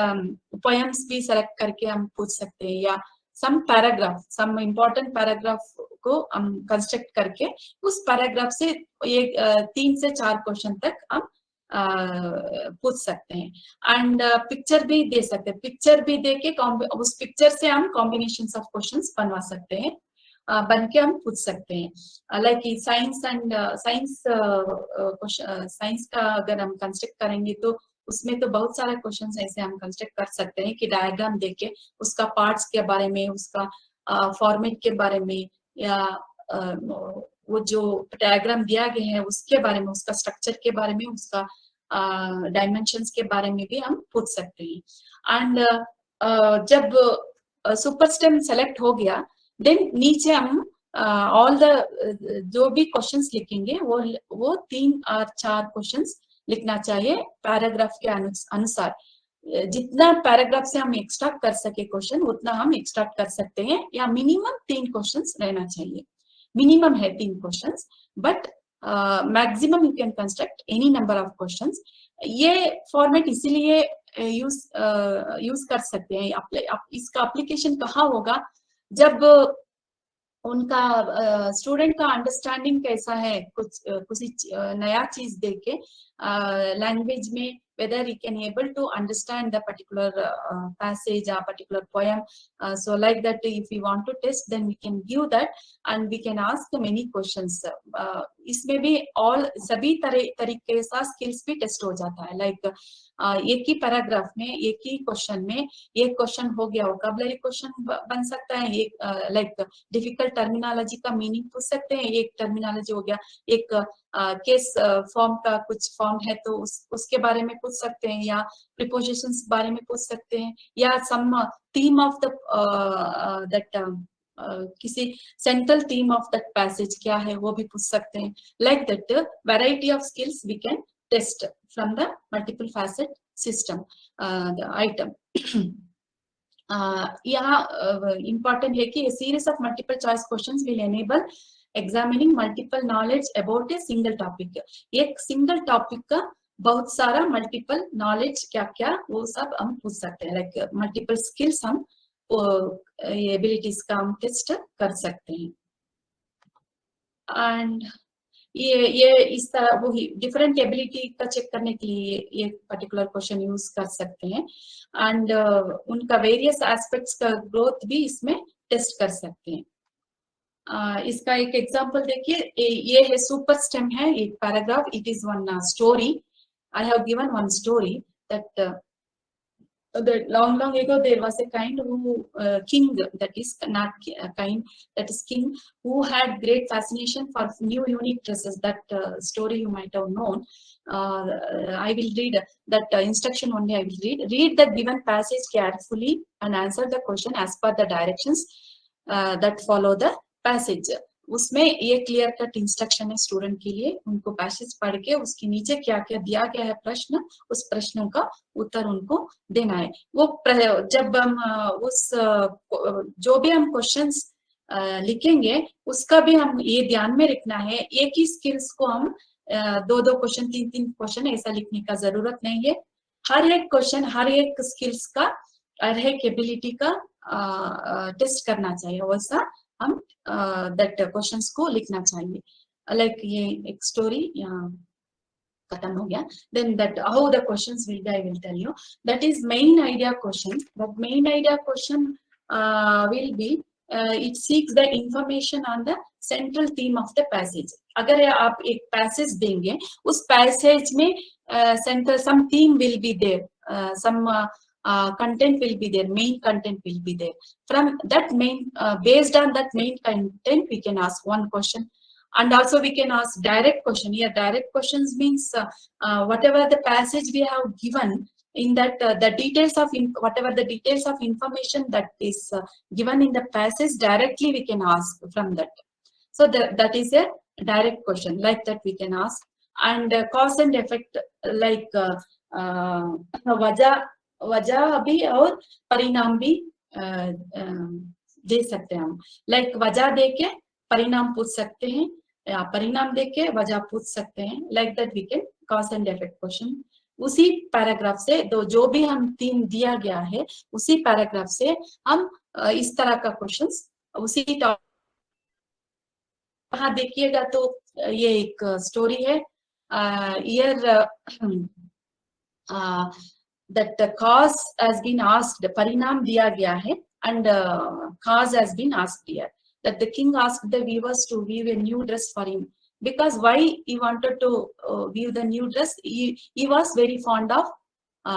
पोयम्स भी सेलेक्ट करके हम पूछ सकते हैं, या सम पैराग्राफ, सम इम्पोर्टेंट पैराग्राफ को हम कंस्ट्रक्ट करके उस पैराग्राफ से एक 3 से 4 क्वेश्चन तक हम पूछ सकते हैं. एंड पिक्चर भी दे सकते हैं, पिक्चर भी देके उस पिक्चर से हम कॉम्बिनेशंस ऑफ क्वेश्चंस बनवा सकते हैं, बन के हम पूछ सकते हैं. लाइक साइंस एंड साइंस का अगर हम कंस्ट्रक्ट करेंगे तो उसमें तो बहुत सारे क्वेश्चंस ऐसे हम कंस्ट्रक्ट कर सकते हैं कि डायग्राम देके उसका पार्ट्स के बारे में, उसका फॉर्मेट के बारे में, या वो जो डायग्राम दिया गया है उसके बारे में, उसका स्ट्रक्चर के बारे में, उसका डायमेंशंस के बारे में भी हम पूछ सकते हैं. एंड जब सुपर स्टेम सेलेक्ट हो गया, देन नीचे हम ऑल द जो भी क्वेश्चंस लिखेंगे वो 3 और 4 क्वेश्चंस लिखना चाहिए पैराग्राफ के अनुसार. जितना पैराग्राफ से हम एक्सट्रैक्ट कर सके क्वेश्चन उतना हम एक्सट्रैक्ट कर सकते हैं, या मिनिमम 3 क्वेश्चंस रहना चाहिए. मिनिमम है 3 questions, but maximum you can construct any number of questions. ये फॉर्मेट इसीलिए यूज कर सकते हैं. इसका एप्लीकेशन कहाँ होगा, जब उनका स्टूडेंट का अंडरस्टैंडिंग कैसा है, कुछ नया चीज देख के लैंग्वेज में, whether he can able to understand the particular passage or particular poem. So like that, if we want to test, then we can give that and we can ask many questions. इसमें भी all सभी तरीके से skills भी test हो जाता है. Like एक ही पैराग्राफ में, एक ही क्वेश्चन में एक क्वेश्चन हो गया, वोकैबुलरी क्वेश्चन बन सकता है, एक लाइक डिफिकल्ट टर्मिनोलॉजी का मीनिंग पूछ सकते हैं, एक टर्मिनोलॉजी हो गया, एक केस फॉर्म का कुछ फॉर्म है तो उसके बारे में पूछ पूछ सकते हैं, या प्रीपोजिशंस बारे में पूछ सकते हैं, या some theme of the that किसी central theme of that passage क्या है वो भी पूछ सकते हैं. Like that variety of skills we can test from the multiple facet system the item. यहाँ important है कि a series of multiple choice questions will enable examining multiple knowledge about a single topic. एक single topic का बहुत सारा multiple knowledge क्या क्या वो सब हम पूछ सकते हैं. Like multiple skills हम ये abilities का हम टेस्ट कर सकते हैं. And ये इस तरह वो डिफरेंट एबिलिटी का चेक करने के लिए ये पर्टिकुलर क्वेश्चन यूज कर सकते हैं. एंड उनका वेरियस एस्पेक्ट्स का ग्रोथ भी इसमें टेस्ट कर सकते हैं. इसका एक एग्जांपल देखिए, ये है सुपर स्टेम है एक paragraph. It is one story. I have given one story that long ago there was a kind who king, that is not kind, that is king, who had great fascination for new unique dresses. That story you might have known. I will read that instruction only. I will read the given passage carefully and answer the question as per the directions that follow the passage. उसमें ये clear cut instruction है student के लिए. उनको passage पढ़ के उसके नीचे क्या क्या दिया गया है प्रश्न, उस प्रश्नों का उत्तर उनको देना है. वो जब हम उस जो भी हम क्वेश्चंस लिखेंगे उसका भी हम ये ध्यान में रखना है. एक ही स्किल्स को हम दो क्वेश्चन, तीन क्वेश्चन ऐसा लिखने का जरूरत नहीं है. हर एक क्वेश्चन, हर एक स्किल्स का, हर एक एबिलिटी का टेस्ट करना चाहिए. वैसा हम दैट क्वेश्चंस को लिखना चाहिए. लाइक ये एक स्टोरी यहाँ खत्म हो गया. Then that how the questions will be, I will tell you. That is main idea question. That main idea question will be it seeks the information on the central theme of the passage. अगर आप एक passage देंगे, उस passage में central some theme will be there, some content will be there, main content will be there. From that main, based on that main content, we can ask one question, and also we can ask direct question. Here, direct questions means whatever the passage we have given, in that the details of whatever the details of information that is given in the passage, directly we can ask from that. So that is a direct question, like that we can ask. And cause and effect, like वजह भी और परिणाम भी दे सकते हैं हम. Like वजह देके परिणाम पूछ सकते हैं, या परिणाम देके वजह पूछ सकते हैं. Like that we can cause and effect question. उसी पैराग्राफ से जो भी हम थीम दिया गया है, उसी पैराग्राफ से हम इस तरह का क्वेश्चंस उसी टॉपिक. हाँ देखिएगा तो ये एक स्टोरी है. that the cause has been asked, parinam diya gaya hai, and cause has been asked here. That the king asked the weavers to weave a new dress for him. Because why he wanted to weave the new dress? He was very fond of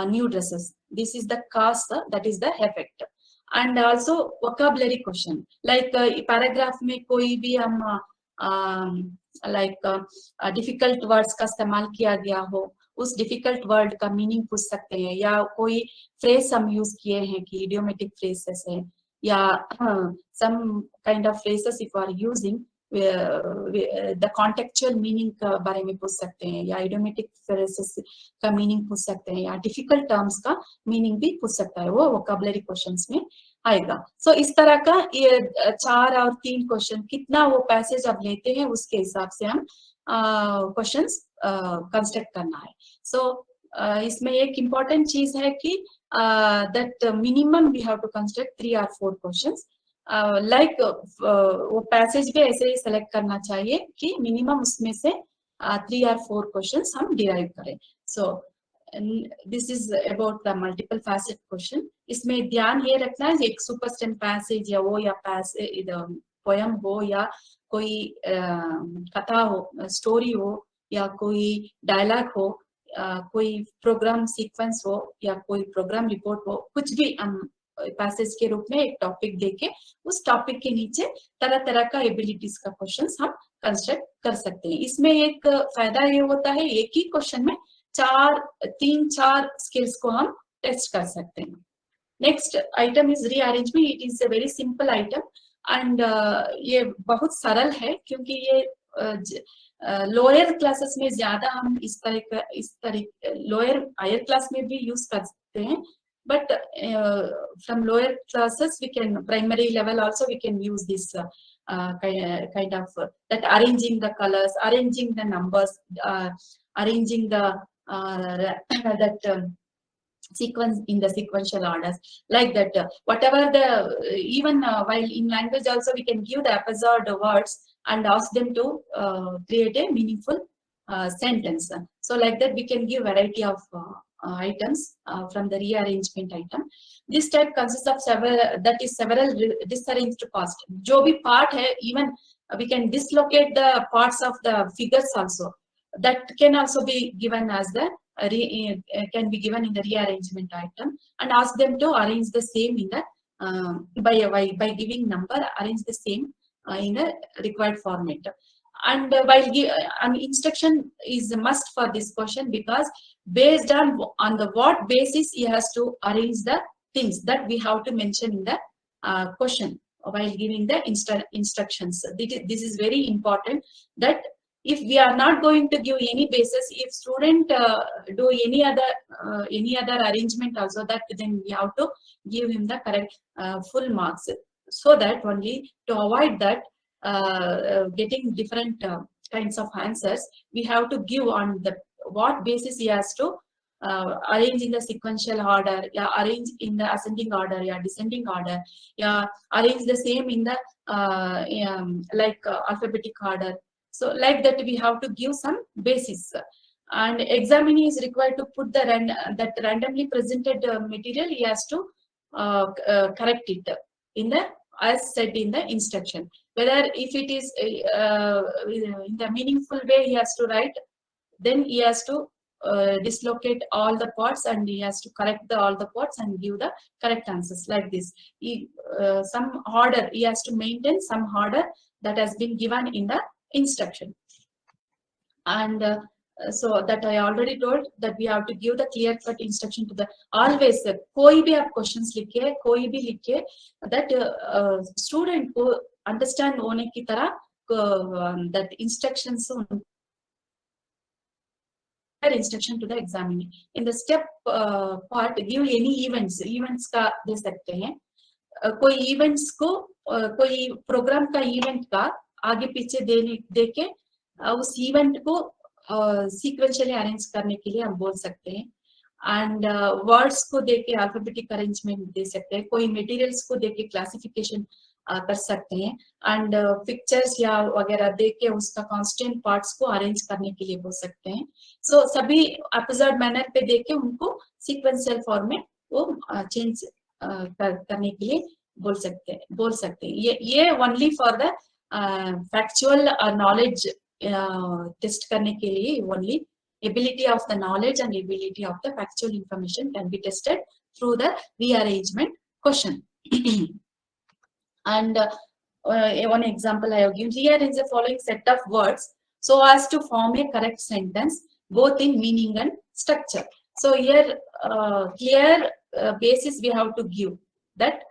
new dresses. This is the cause, that is the effect. And also vocabulary question. Like paragraph में कोई भी हम like difficult words का इस्तेमाल किया गया हो, उस डिफिकल्ट वर्ड का मीनिंग पूछ सकते हैं. या कोई फ्रेज हम यूज किए हैं कि इडियोमेटिक फ्रेजेस है, या some kind of phrases if are using the contextual meaning के बारे में पूछ सकते हैं, या इडियोमेटिक फ्रेजेस का मीनिंग पूछ सकते हैं, या डिफिकल्ट टर्म्स का मीनिंग भी पूछ सकता है. वो वोकैबुलरी क्वेश्चंस में आएगा. सो इस तरह का ये 4 और 3 क्वेश्चन, कितना वो पैसेज आप लेते हैं उसके हिसाब से हम क्वेश्चंस कंस्ट्रक्ट करना है. सो इसमें एक इम्पॉर्टेंट चीज है कि that minimum we have to construct 3 or 4 questions. Like वो पैसेज भी ऐसे ही सेलेक्ट करना चाहिए कि मिनिमम उसमें से 3 or 4 क्वेश्चंस हम डिराइव करें. So this is about the multiple facet question. इसमें ध्यान ये रखना है एक सुपरस्टेम पैसेज या वो, या पैसेज पोयम हो, या कोई कथा हो, स्टोरी हो, या कोई डायलॉग हो, कोई प्रोग्राम सीक्वेंस हो, या कोई प्रोग्राम रिपोर्ट हो, कुछ भी हम पैसेज के रूप में एक टॉपिक देके उस टॉपिक के नीचे तरह तरह का एबिलिटीज का क्वेश्चंस हम कंस्ट्रक्ट कर सकते हैं. इसमें एक फायदा ये होता है, एक ही क्वेश्चन में तीन चार स्किल्स को हम टेस्ट कर सकते हैं. Next item is rearrangement. It is a very simple item and ये बहुत सरल है क्योंकि ये लोअर क्लासेस में ज्यादा हम इस तरह लोअर हायर क्लास में भी यूज कर सकते हैं, but from lower classes we can, primary level also we can use this kind of that arranging the colors, arranging the numbers, arranging the that sequence in the sequential orders, like that. Whatever the even while in language also we can give the episode words and ask them to create a meaningful sentence. So like that we can give variety of items from the rearrangement item. This type consists of several disarranged parts. जो भी part है, even we can dislocate the parts of the figures also. That can also be given as the can be given in the rearrangement item, and ask them to arrange the same in the by giving number, arrange the same in the required format. And while an instruction is a must for this question, because based on the what basis he has to arrange the things, that we have to mention in the question while giving the instructions. This is very important, that if we are not going to give any basis, if student do any other arrangement also, that then we have to give him the correct full marks, so that only to avoid that getting different kinds of answers, we have to give on the what basis he has to arrange in the sequential order, yeah, arrange in the ascending order, yeah, descending order, yeah, arrange the same in the alphabetic order. So like that we have to give some basis, and examinee is required to put the that randomly presented material. He has to correct it in the, as said in the instruction. Whether if it is in the meaningful way he has to write, then he has to dislocate all the parts and he has to correct all the parts and give the correct answers, like this. Some order he has to maintain, some order that has been given in the instruction. And so that I already told, that we have to give the clear cut instruction to the always. कोई भी आप questions लिखिए, कोई भी लिखिए, that student को understand होने की तरह that instructions instruction to the examiner. In the step part, give any events का दे सकते हैं. कोई events को कोई program का event का आगे पीछे दे के उस event को sequentially arrange करने के लिए हम बोल सकते हैं. And words को दे के alphabetic arrangement दे सकते हैं. कोई materials को दे के classification कर सकते हैं. And pictures या वगैरह दे के उसका constant parts को arrange करने के लिए बोल सकते हैं. So सभी episode manner पे दे के उनको sequential format वो change करने के लिए बोल सकते हैं. ये only for the factual knowledge test करने के लिए, only ability of the knowledge and ability of the factual information can be tested through the rearrangement question. And one example I have given here is the following set of words so as to form a correct sentence both in meaning and structure. So here clear basis we have to give, that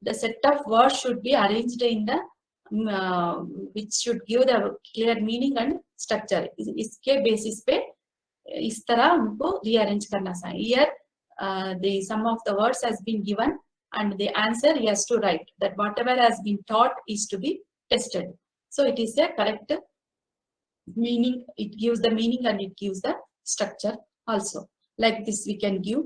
the set of words should be arranged in the which should give the clear meaning and structure. इसके basis पे इस तरह हमको rearrange करना चाहिए. Here the sum of the words has been given and the answer he has to write, that whatever has been taught is to be tested. So it is a correct meaning, it gives the meaning and it gives the structure also. Like this we can give,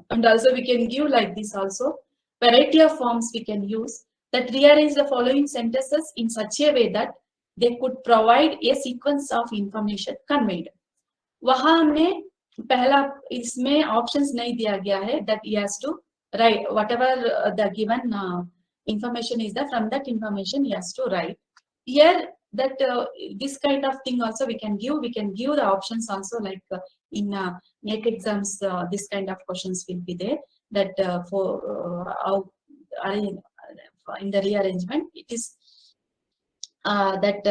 and also we can give like this also. Variety of forms we can use, that rearrange the following sentences in such a way that they could provide a sequence of information conveyed. वहाँ हमने पहला इसमें options नहीं दिया गया है, that he has to write whatever the given information is there, from that information he has to write. Here that this kind of thing also we can give the options also, like in NET exams this kind of questions will be there, that for in the rearrangement it is that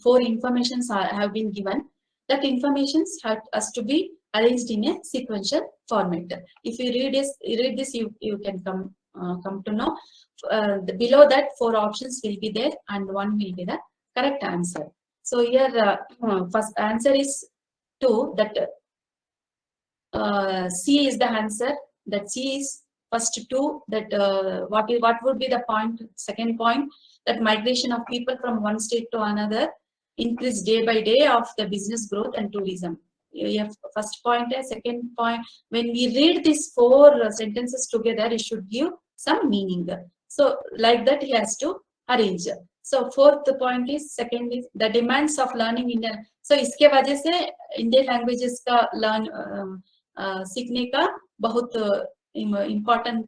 4 informations have been given. That information has to be arranged in a sequential format. If you read this, you can come to know. Below that, 4 options will be there, and 1 will be the correct answer. So here, first answer is 2. That C is the answer. That C is first 2. That what would be the point? Second point, that migration of people from one state to another increase day by day of the business growth and tourism. You have first point and second point. When we read these 4 sentences together, it should give some meaning. So like that, he has to arrange. So fourth point is, second is the demands of learning Indian. So इसके वजह से Indian languages का सीखने का बहुत important,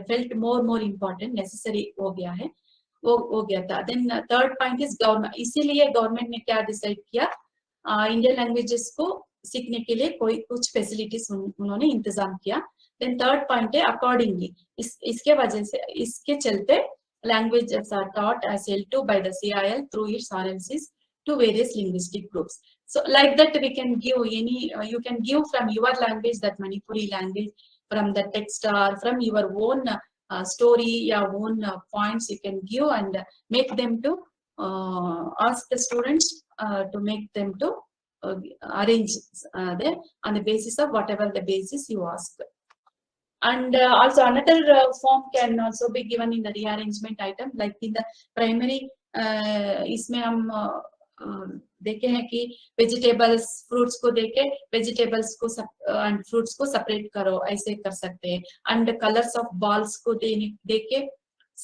felt more important, necessary हो गया है, वो हो गया था. Then third point is government. इसीलिए गवर्नमेंट ने क्या डिसाइड किया, इंडियन लैंग्वेजेस को सीखने के लिए कोई कुछ फैसिलिटीज उन्होंने इंतजाम किया. Then third point है accordingly. इसके वजह से, इसके चलते languages are taught as L2 by the CIIL through its RLCs to various linguistic groups. So like that, we can give any, you can give from your language, that Manipuri language, from the text or from your own story, your own points you can give, and make them to ask the students to make them to arrange there on the basis of whatever the basis you ask. And also another form can also be given in the rearrangement item, like in the primary. इसमें हम देखे हैं कि vegetables, fruits को देके vegetables को and fruits को separate करो, ऐसे कर सकते हैं. एंड कलर्स ऑफ बॉल्स को देके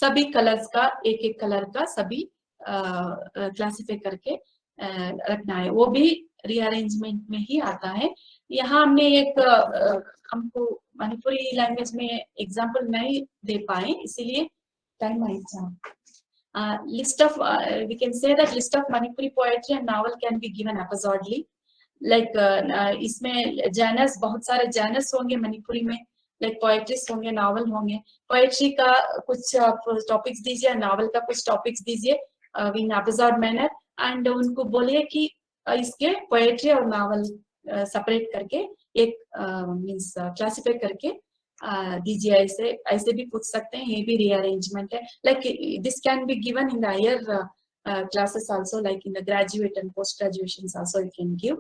सभी कलर्स का एक कलर का सभी क्लासिफाई करके रखना है, वो भी रीअरेंजमेंट में ही आता है. यहाँ हमने एक हमको मणिपुरी लैंग्वेज में एग्जांपल नहीं दे पाए, इसीलिए टाइम आया. List of we can say that list of Manipuri poetry and novel can be given haphazardly. Like इसमें जनर्स, बहुत सारे जनर्स होंगे मणिपुरी में, like poetries होंगे, novel होंगे. Poetry का कुछ टॉपिक्स दीजिए, novel का कुछ टॉपिक्स दीजिए in haphazard manner, and उनको बोलिए कि इसके poetry और novel सेपरेट करके एक मीन्स क्लासिफाई करके दीजिए. ऐसे भी पूछ सकते हैं, ये भी रीअरेंजमेंट है. Like this can be given in the higher classes also, like in the graduate and post graduations also you can give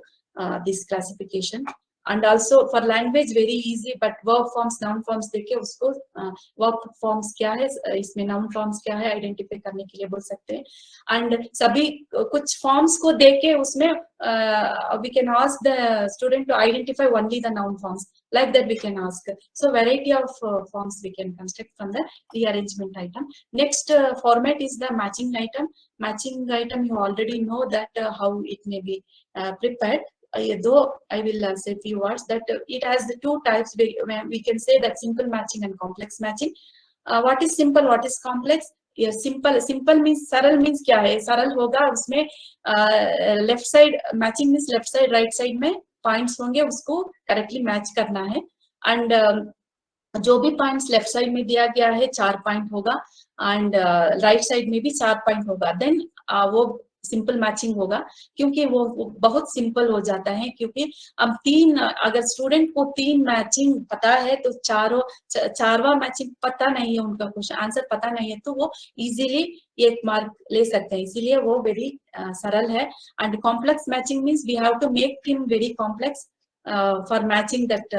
this classification. And also for language very easy, but verb forms, noun forms देके उसको verb forms क्या है, इसमें noun forms क्या है, identify करने के लिए बोल सकते हैं. And सभी कुछ forms को देके उसमें we can ask the student to identify only the noun forms. Like that we can ask. So variety of forms we can construct from the rearrangement item. Next format is the matching item. Matching item, you already know that how it may be prepared. Though I will say few words, that it has the 2 types. We can say that simple matching and complex matching. What is simple, what is complex? Yeah, simple means सरल means क्या है, सरल होगा उसमें left side matching means left side right side में points होंगे, उसको correctly match करना है. And जो भी points left side में दिया गया है 4 point होगा, and right side में भी 4 point होगा. Then वो सिंपल मैचिंग होगा, क्योंकि वो बहुत सिंपल हो जाता है. क्योंकि अब 3, अगर स्टूडेंट को 3 मैचिंग पता है तो चारवा मैचिंग पता नहीं है, उनका क्वेश्चन आंसर पता नहीं है, तो वो इजीली 1 मार्क ले सकते हैं. इसीलिए वो वेरी सरल है. And complex matching means we have to make him very complex for matching that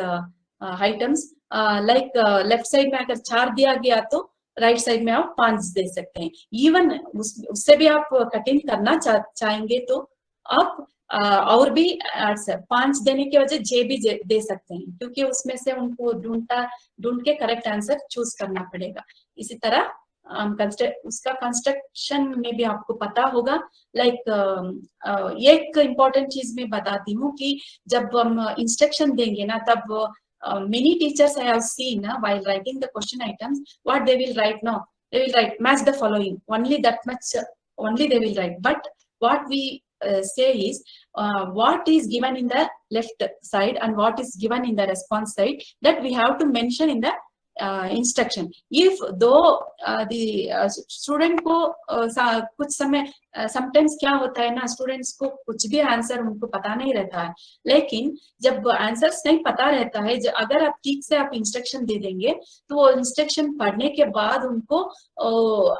items. Like left side में अगर 4 दिया गया तो राइट साइड में आप 5 दे सकते हैं. इवन उससे भी आप कटिंग करना चाहेंगे तो आप और भी 5 देने की वजह जे भी दे सकते हैं, क्योंकि उसमें से उनको ढूंढ के करेक्ट आंसर चूज करना पड़ेगा. इसी तरह उसका कंस्ट्रक्शन में भी आपको पता होगा. लाइक एक इम्पोर्टेंट चीज मैं बताती हूँ कि जब हम इंस्ट्रक्शन देंगे ना, तब many teachers I have seen while writing the question items, what they will write now, they will write match the following, only that much only they will write. But what we say is what is given in the left side and what is given in the response side, that we have to mention in the instruction. If though the student को कुछ समय sometimes क्या होता है ना, students को कुछ भी आंसर उनको पता नहीं रहता है, लेकिन जब आंसर्स नहीं पता रहता है, अगर आप ठीक से आप इंस्ट्रक्शन दे देंगे तो वो इंस्ट्रक्शन पढ़ने के बाद उनको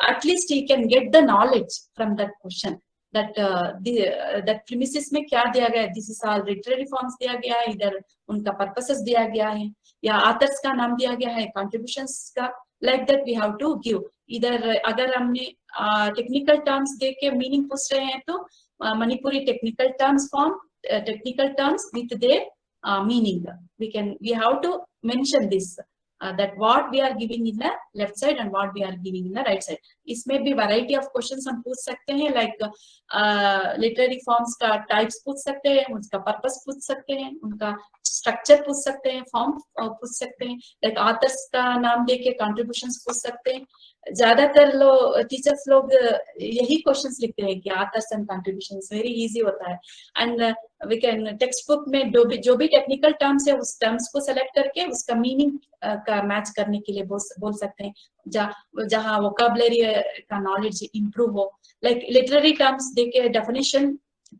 at least he can get the knowledge from that question, that premises में क्या दिया गया है, this is all literary forms दिया गया है, इधर उनका पर्पसेस दिया गया है या ऑथर्स का नाम दिया गया है, कंट्रीब्यूशंस का, like that we have to give. इधर अगर हमने टेक्निकल टर्म्स दे के मीनिंग पूछ रहे हैं तो Manipuri technical terms form, technical terms with their meaning, we have to mention this, that what we are giving in the left side and what we are giving in the right side. इसमें भी variety of questions हम पूछ सकते हैं, like literary forms का types पूछ सकते हैं, उसका purpose पूछ सकते हैं, उनका structure पूछ सकते हैं, form पूछ सकते हैं, like authors का नाम देके contributions पूछ सकते हैं. ज्यादातर टीचर्स लोग यही क्वेश्चंस लिखते हैं कि authors and contributions, very easy होता है. And we can text book में जो भी टेक्निकल टर्म्स है उस टर्म्स को सेलेक्ट करके उसका मीनिंग का मैच करने के लिए बोल सकते हैं, जहाँ वोकैबुलरी का नॉलेज इंप्रूव हो. लाइक लिटरेरी टर्म्स देके डेफिनेशन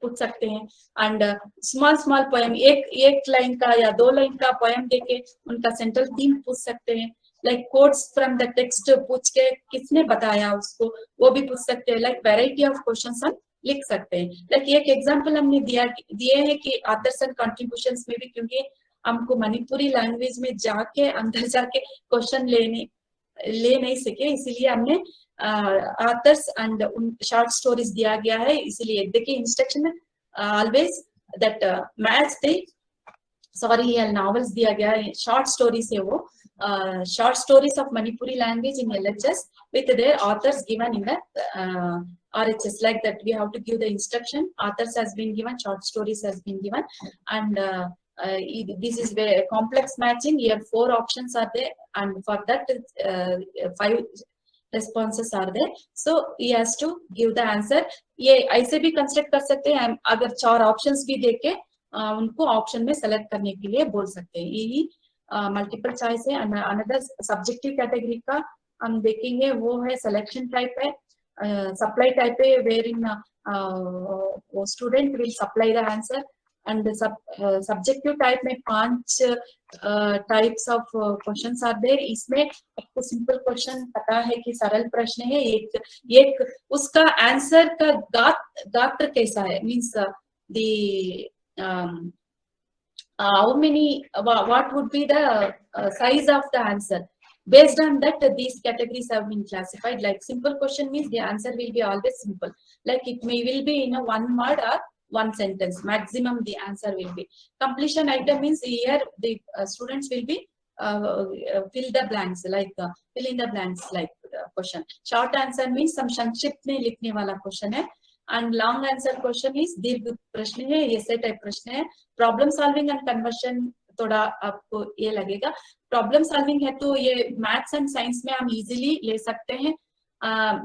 पूछ सकते हैं. एंड स्मॉल पोएम, एक लाइन का या 2 लाइन का पोएम देके उनका सेंट्रल थीम पूछ सकते हैं. Like quotes from the text पूछ के किसने बताया उसको, वो भी पूछ सकते हैं. लाइक वैरायटी ऑफ क्वेश्चंस हम लिख सकते हैं. लाइक एक एग्जांपल हमने दिए हैं कि ऑथर्स एंड कंट्रीब्यूशंस में भी, क्योंकि हमको मणिपुरी लैंग्वेज में जाके अंदर जाके क्वेश्चन ले नहीं सके, इसीलिए हमने ऑथर्स एंड शॉर्ट स्टोरीज दिया गया है. इसीलिए देखिए instruction always that match the CIIL novels दिया गया है, शॉर्ट स्टोरीज है वो, short stories of Manipuri language in LHS with their authors given in the RHS, like that we have to give the instruction, authors has been given, short stories has been given, and this is very complex matching. Here 4 options are there, and for that 5 responses are there, so he has to give the answer. ये ऐसे भी construct कर सकते हैं, अगर 4 options भी देके उनको ऑप्शन में सेलेक्ट करने के लिए बोल सकते हैं. यही मल्टीपल चॉइस है. अनदर सब्जेक्टिव कैटेगरी का हम देखेंगे, वो है सिलेक्शन टाइप है, सप्लाई टाइप है, वेयर इन वो student will supply the answer. And subjective type में 5 types of questions are there. इसमें आपको सिंपल क्वेश्चन पता है कि सरल प्रश्न है, एक उसका आंसर का गात्र कैसा है, means the how many, what would be the size of the answer. Based on that, these categories have been classified. Like simple question means the answer will be always simple, like it will be in a 1 word or 1 sentence maximum. The answer will be completion item means here the students will be fill the blanks, like fill in the blanks like question. Short answer means some संक्षिप्त में लिखने वाला question है. And long answer question is दीर्घ प्रश्न है, ऐसे type प्रश्न है. प्रॉब्लम सॉल्विंग एंड कन्वर्शन थोड़ा आपको ये लगेगा. प्रॉब्लम सॉल्विंग है तो ये मैथ्स एंड साइंस में हम इजीली ले सकते हैं,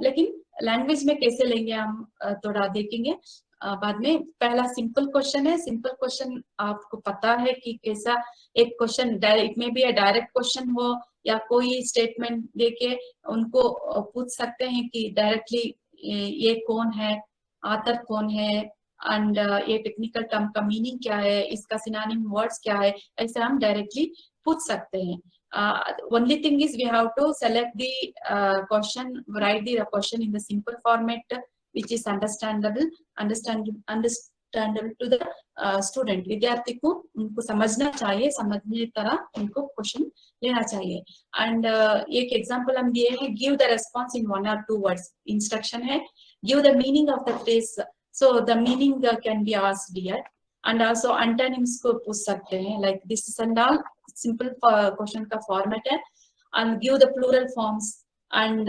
लेकिन लैंग्वेज में कैसे लेंगे हम थोड़ा देखेंगे बाद में. पहला सिंपल क्वेश्चन है. सिंपल क्वेश्चन आपको पता है कि कैसा एक क्वेश्चन, इट में भी डायरेक्ट क्वेश्चन हो या कोई स्टेटमेंट देके उनको पूछ सकते हैं कि डायरेक्टली ये कौन है, ऑथर कौन है, एंड ये टेक्निकल टर्म का मीनिंग क्या है, इसका सिनोनिम वर्ड्स क्या है, ऐसे हम डायरेक्टली पूछ सकते हैं. Only thing is we have to select the question, write the question in the simple format which is understandable to the student. विद्यार्थी को उनको समझना चाहिए, समझने तरह उनको क्वेश्चन लेना चाहिए. एंड एक एग्जांपल हम दिए हैं, give the response in 1 or 2 words. Instruction है, give the meaning of the phrase, so the meaning can be asked here. And also antonyms को पूछ सकते हैं, like this is and all simple question का format है. And give the plural forms. And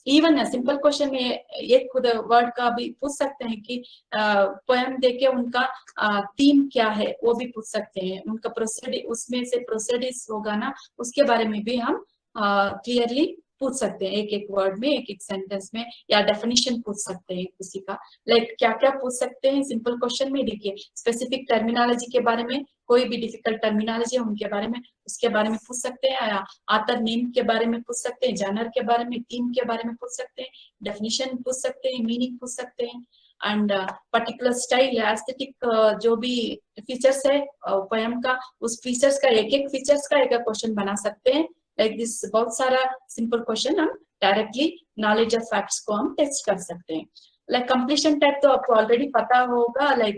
even a simple question में एक खुद word का भी पूछ सकते हैं कि पोएम देके उनका थीम क्या है, वो भी पूछ सकते हैं. उनका प्रोसीड, उसमें से प्रोसीडिस होगा ना, उसके बारे में भी हम क्लियरली पूछ सकते हैं, एक एक वर्ड में, एक एक सेंटेंस में, या डेफिनेशन पूछ सकते हैं किसी का। लाइक क्या क्या पूछ सकते हैं सिंपल क्वेश्चन में, देखिए स्पेसिफिक टर्मिनोलॉजी के बारे में, कोई भी डिफिकल्ट टर्मिनोलॉजी है उनके बारे में, उसके बारे में पूछ सकते हैं, या ऑथर नेम के बारे में पूछ सकते हैं, जर्नल के बारे में, थीम के बारे में पूछ सकते हैं, डेफिनेशन पूछ सकते हैं, मीनिंग पूछ सकते हैं, एंड पर्टिकुलर स्टाइल एस्थेटिक जो भी फीचर्स है पोयम का, उस फीचर्स का एक एक फीचर्स का एक एक क्वेश्चन बना सकते हैं। लाइक दिस बहुत सारा सिंपल क्वेश्चन हम डायरेक्टली नॉलेज ऑफ फैक्ट्स को हम टेस्ट कर सकते हैं। लाइक कंप्लीशन टाइप तो आपको ऑलरेडी पता होगा, like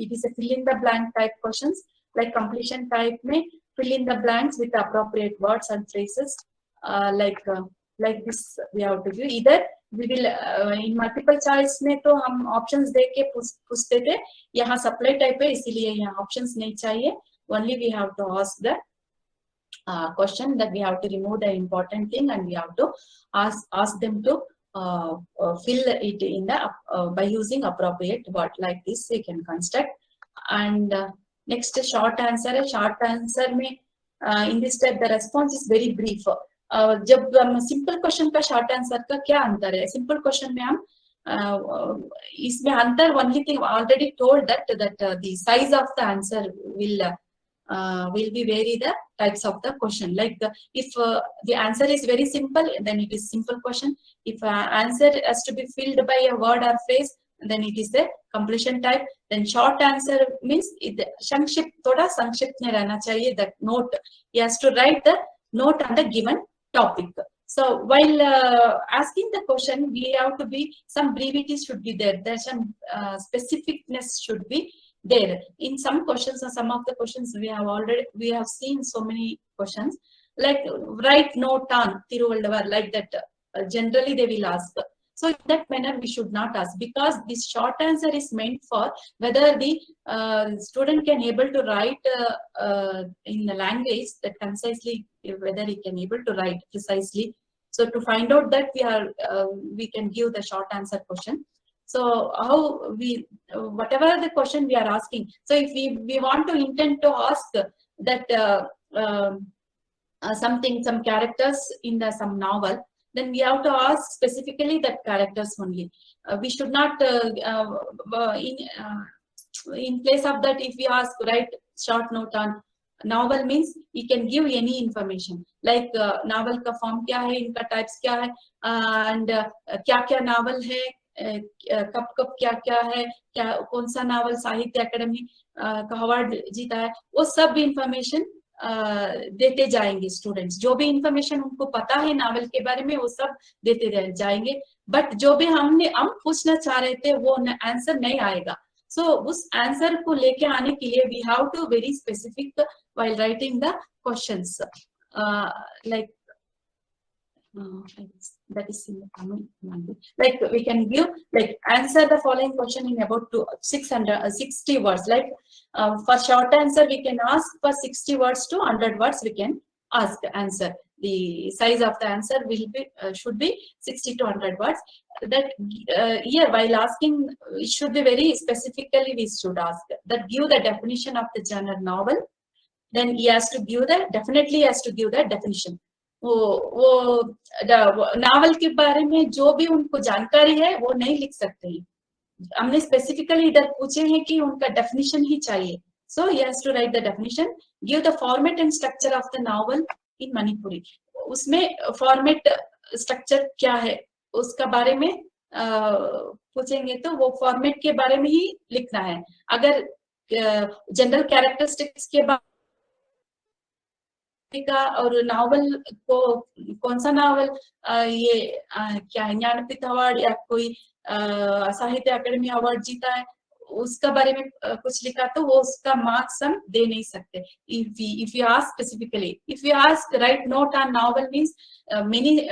it is a fill in the blank type questions. Like completion type में fill in the blanks with appropriate words and phrases, like this we have to do either we will in multiple choice में तो हम options दे के पूछते थे, यहाँ supply type है इसीलिए यहाँ options नहीं चाहिए, only we have to ask the question, that we have to remove the important thing and we have to ask them to fill it in the by using appropriate word. Like this we can construct. And next short answer है, short answer में in this type the response is very brief. जब simple question का short answer का क्या अंतर है, simple question में हम इसमें अंतर only thing already told that the size of the answer will be vary the types of the question. Like if the answer is very simple, then it is simple question. If answer has to be filled by a word or phrase, then it is a completion type. Then short answer means संक्षिप्त, थोड़ा संक्षिप्त में रहना चाहिए. That note, he has to write the note on the given topic. So while asking the question, we have to be, some brevity should be there. There's some specificness should be there. In some questions, or some of the questions we have seen so many questions, like write note on Tiruvalluvar, like that. Generally they will ask. So in that manner we should not ask, because this short answer is meant for whether the student can able to write in the language that concisely, whether he can able to write precisely. So to find out that, we can give the short answer question. So how we, whatever the question we are asking, so if we want to intend to ask that some characters in some novel, then we have to ask specifically that characters only. We should not in place of that, if we ask write short note on novel, means he can give any information, like novel का form क्या है, इनका types क्या है, and क्या novel है, कब क्या है, कौन सा नावल साहित्य अकेडमी का अवार्ड जीता है, वो सब इंफॉर्मेशन देते जाएंगे स्टूडेंट्स. जो भी इंफॉर्मेशन उनको पता है नावल के बारे में वो सब देते जाएंगे. बट जो भी हम पूछना चाह रहे थे वो आंसर नहीं आएगा. सो उस आंसर को लेके आने के लिए we have to very specific while writing the questions, like that is in the Tamil language. Like we can give, like answer the following question in about 660 words. Like for short answer we can ask for 60 words to 100 words we can ask answer. The size of the answer will be should be 60 to 100 words. That here while asking, it should be very specifically we should ask that give the definition of the genre novel. Then he has to give the, definitely has to give the definition. वो novel के बारे में जो भी उनको जानकारी है वो नहीं लिख सकते हैं. हमने स्पेसिफिकली इधर पूछे हैं कि उनका डेफिनेशन ही चाहिए. So he has to write the definition, give the format and structure of the novel in Manipuri. उसमें फॉर्मेट स्ट्रक्चर क्या है उसका बारे में पूछेंगे तो वो फॉर्मेट के बारे में ही लिखना है. अगर जनरल कैरेक्टरिस्टिक्स के बारे का और नावल को कौन सा नावल ये क्या है ज्ञानपीठ अवार्ड या कोई साहित्य अकेडमी अवार्ड जीता है उसका बारे में कुछ लिखा तो वो उसका मार्क्स हम दे नहीं सकते. if you ask specifically, if you ask write note on novel means many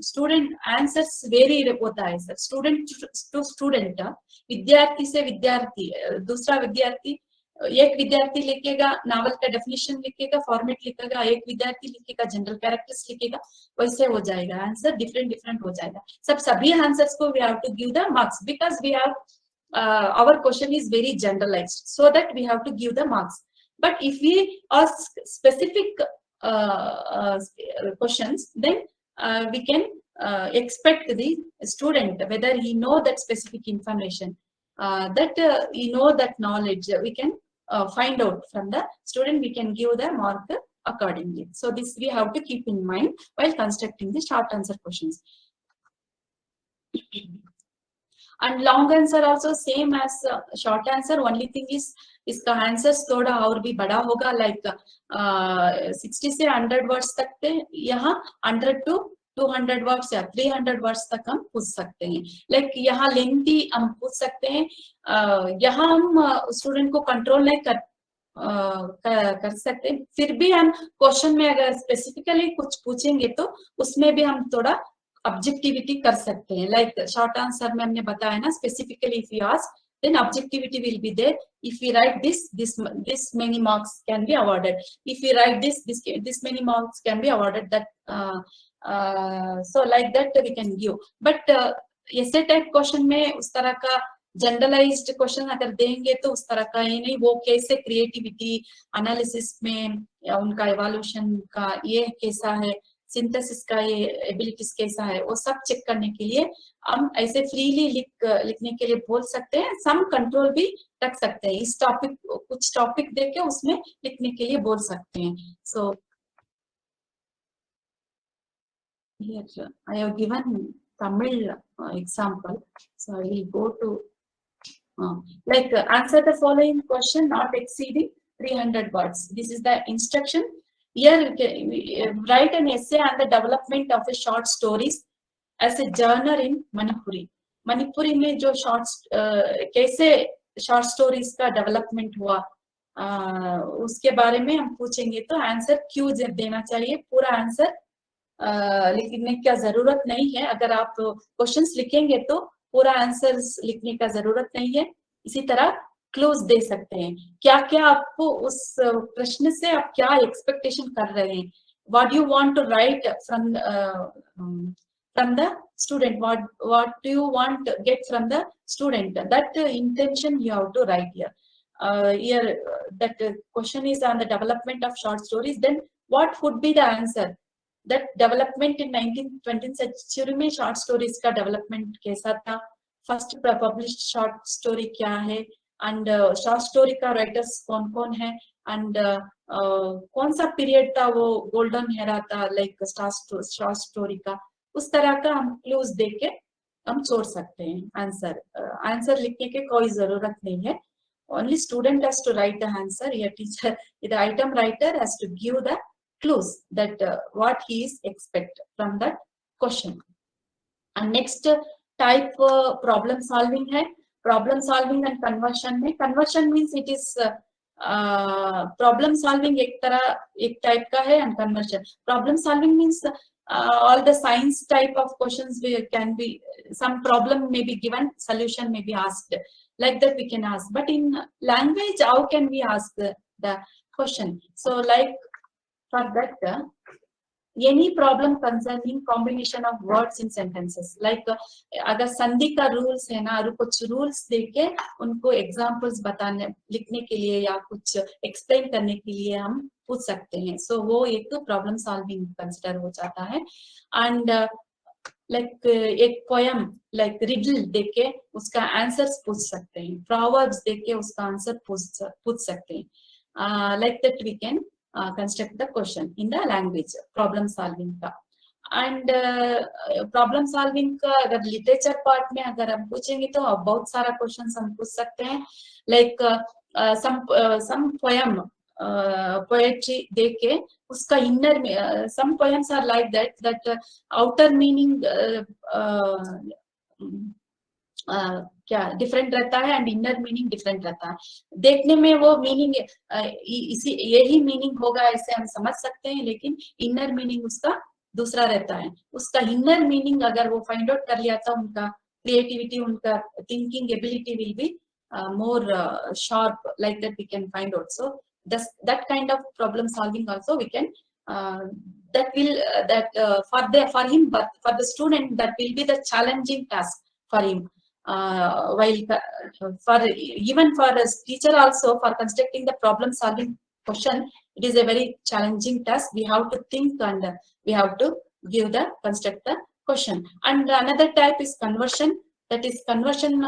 student answers vary होता है सर. स्टूडेंट टू स्टूडेंट, विद्यार्थी से विद्यार्थी, दूसरा विद्यार्थी, एक विद्यार्थी लिखेगा नावल का डेफिनेशन लिखेगा, फॉर्मेट लिखेगा, एक विद्यार्थी लिखेगा जनरल कैरेक्टर्स लिखेगा, वैसे हो जाएगा आंसर डिफरेंट हो जाएगा. सभी आंसर्स को we have to give the marks because we have our question is very generalized, so that we have to give the marks. But if we ask specific questions, then we can expect the student whether he know that specific information, that he know that knowledge. We can find out from the student. We can give the mark accordingly. So this we have to keep in mind while constructing the short answer questions. And long answer also same as short answer. Only thing is इसका answers थोड़ा और भी बड़ा होगा, like 60 से 100 words तक थे, यहाँ 100 to 200 वर्ड्स या 300 वर्ड्स तक हम पूछ सकते हैं. लाइक यहाँ लेंथी हम पूछ सकते हैं, यहाँ हम स्टूडेंट को कंट्रोल नहीं कर सकते. फिर भी हम क्वेश्चन में अगर स्पेसिफिकली कुछ पूछेंगे तो उसमें भी हम थोड़ा ऑब्जेक्टिविटी कर सकते हैं. लाइक शॉर्ट आंसर में हमने बताया ना, specifically if you ask then objectivity will be there. If we write this many marks can be awarded. If we write this many marks can be awarded. That so like that we can give. But essay type question में उस तरह का generalised question अगर देंगे तो उस तरह का ये नहीं. वो कैसे क्रिएटिविटी एनालिसिस में उनका एवोल्यूशन का ये कैसा है, सिंथेसिस का ये एबिलिटीज कैसा है, वो सब चेक करने के लिए हम ऐसे फ्रीली लिखने के लिए बोल सकते हैं. सम कंट्रोल भी रख सकते हैं. इस टॉपिक कुछ टॉपिक देके उसमें लिखने के लिए बोल सकते हैं. सो here I have given Tamil example. So I will go to like answer the following question not exceeding 300 words. This is the instruction. Here write an essay on the development of a short stories as a genre in Manipuri. Manipuri में जो कैसे short stories का development हुआ उसके बारे में हम पूछेंगे तो आंसर क्यों देना चाहिए. पूरा आंसर लिखने का जरूरत नहीं है. अगर आप क्वेश्चंस लिखेंगे तो पूरा आंसर्स लिखने का जरूरत नहीं है. इसी तरह क्लोज दे सकते हैं. क्या क्या आपको उस प्रश्न से आप क्या एक्सपेक्टेशन कर रहे हैं. What you want to write from the student, what do you want to get from the student, that intention you have to write here. Here that question is on the development of short stories, then what would be the answer. That development in 19th century में short stories का development कैसा था, first published short story क्या है, and short story का writers कौन कौन है, and कौन सा period था वो golden era था like short story का. उस तरह का हम क्लूज देके हम छोड़ सकते हैं आंसर. आंसर लिखने के कोई जरूरत नहीं है. Only student has to write the answer. Your teacher, the item writer has to give the clues that what he is expect from that question. And next type problem solving है. Problem solving and conversion में, conversion means it is problem solving एक type का है, and conversion. Problem solving means all the science type of questions can be, some problem may be given, solution may be asked, like that we can ask. But in language, how can we ask the question? So like for that, any problem concerning combination of words in sentences, like अगर संधि का rules है ना, और कुछ rules देके उनको examples बताने लिखने के लिए या कुछ एक्सप्लेन करने के लिए हम पूछ सकते हैं. सो वो एक प्रॉब्लम सॉल्विंग कंसिडर हो जाता है. एंड लाइक एक पोयम लाइक रिडल देके उसका आंसर्स पूछ सकते हैं. प्रोवर्ब्स देके उसका आंसर पूछ सकते हैं. Like that we can construct the question in the language problem solving का. And problem solving का अगर literature part में अगर हम पूछेंगे तो बहुत सारा questions हम पूछ सकते हैं. like some poem poetry देके उसका inner में some poems are like that outer meaning क्या डिफरेंट रहता है एंड इनर मीनिंग डिफरेंट रहता है. देखने में वो मीनिंग इसी यही मीनिंग होगा ऐसे हम समझ सकते हैं, लेकिन इनर मीनिंग उसका दूसरा रहता है. उसका इनर मीनिंग अगर वो फाइंड आउट कर लिया तो उनका क्रिएटिविटी, उनका thinking ability will be more sharp, like that we can find out. So that kind of problem solving also we can that will for him, but for the student that will be the challenging task for him. While for even for a teacher also, for constructing the problem solving question, it is a very challenging task. We have to think and we have to construct the question. And another type is conversion. That is conversion,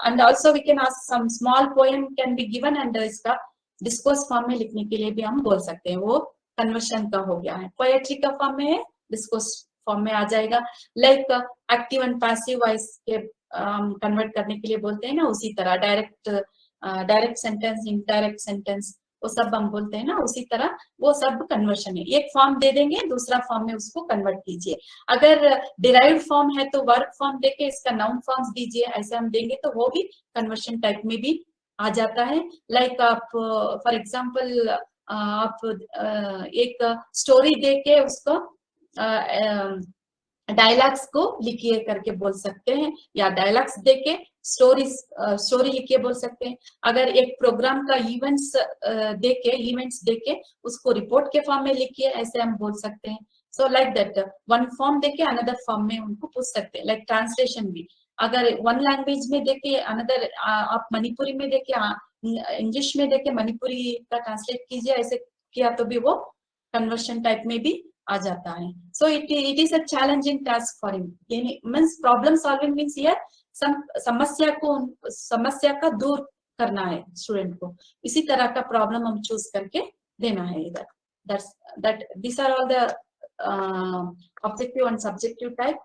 and also we can ask some small poem can be given and इसका discourse form में लिखने के लिए भी हम बोल सकते हैं, वो कन्वर्शन का हो गया है. पोएट्री का फॉर्म में है, डिस्कोर्स फॉर्म में आ जाएगा. Like active and passive voice के कन्वर्ट करने के लिए बोलते हैं ना, उसी तरह डायरेक्ट सेंटेंस, इनडायरेक्ट सेंटेंस, वो सब हम बोलते हैं ना, उसी तरह वो सब कन्वर्शन है. एक फॉर्म दे देंगे, दूसरा फॉर्म में उसको कन्वर्ट कीजिए. अगर डिराइव्ड फॉर्म है तो वर्ब फॉर्म देके इसका नाउन फॉर्म्स दीजिए, ऐसे हम देंगे तो वो भी कन्वर्शन टाइप में भी आ जाता है. लाइक आप फॉर एग्जांपल आप एक स्टोरी देके उसको डायलॉग्स को लिखिए करके बोल सकते हैं, या डायलॉग्स देके स्टोरी लिखिए बोल सकते हैं. अगर एक प्रोग्राम का इवेंट्स देके उसको रिपोर्ट के फॉर्म में लिखिए, ऐसे हम बोल सकते हैं. So like that one form देके अनदर फॉर्म में उनको पूछ सकते हैं. लाइक ट्रांसलेशन भी, अगर वन लैंग्वेज में देके अनदर, आप मणिपुरी में देके इंग्लिश में देके मणिपुरी का ट्रांसलेट कीजिए, ऐसे किया तो भी वो कन्वर्शन टाइप में भी आ जाता है. So it is a challenging task for him. Means problem solving means here समस्या का दूर करना है स्टूडेंट को, इसी तरह का प्रॉब्लम हम चूज करके देना है इधर. That these are all the objective and subjective type.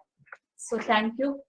So thank you.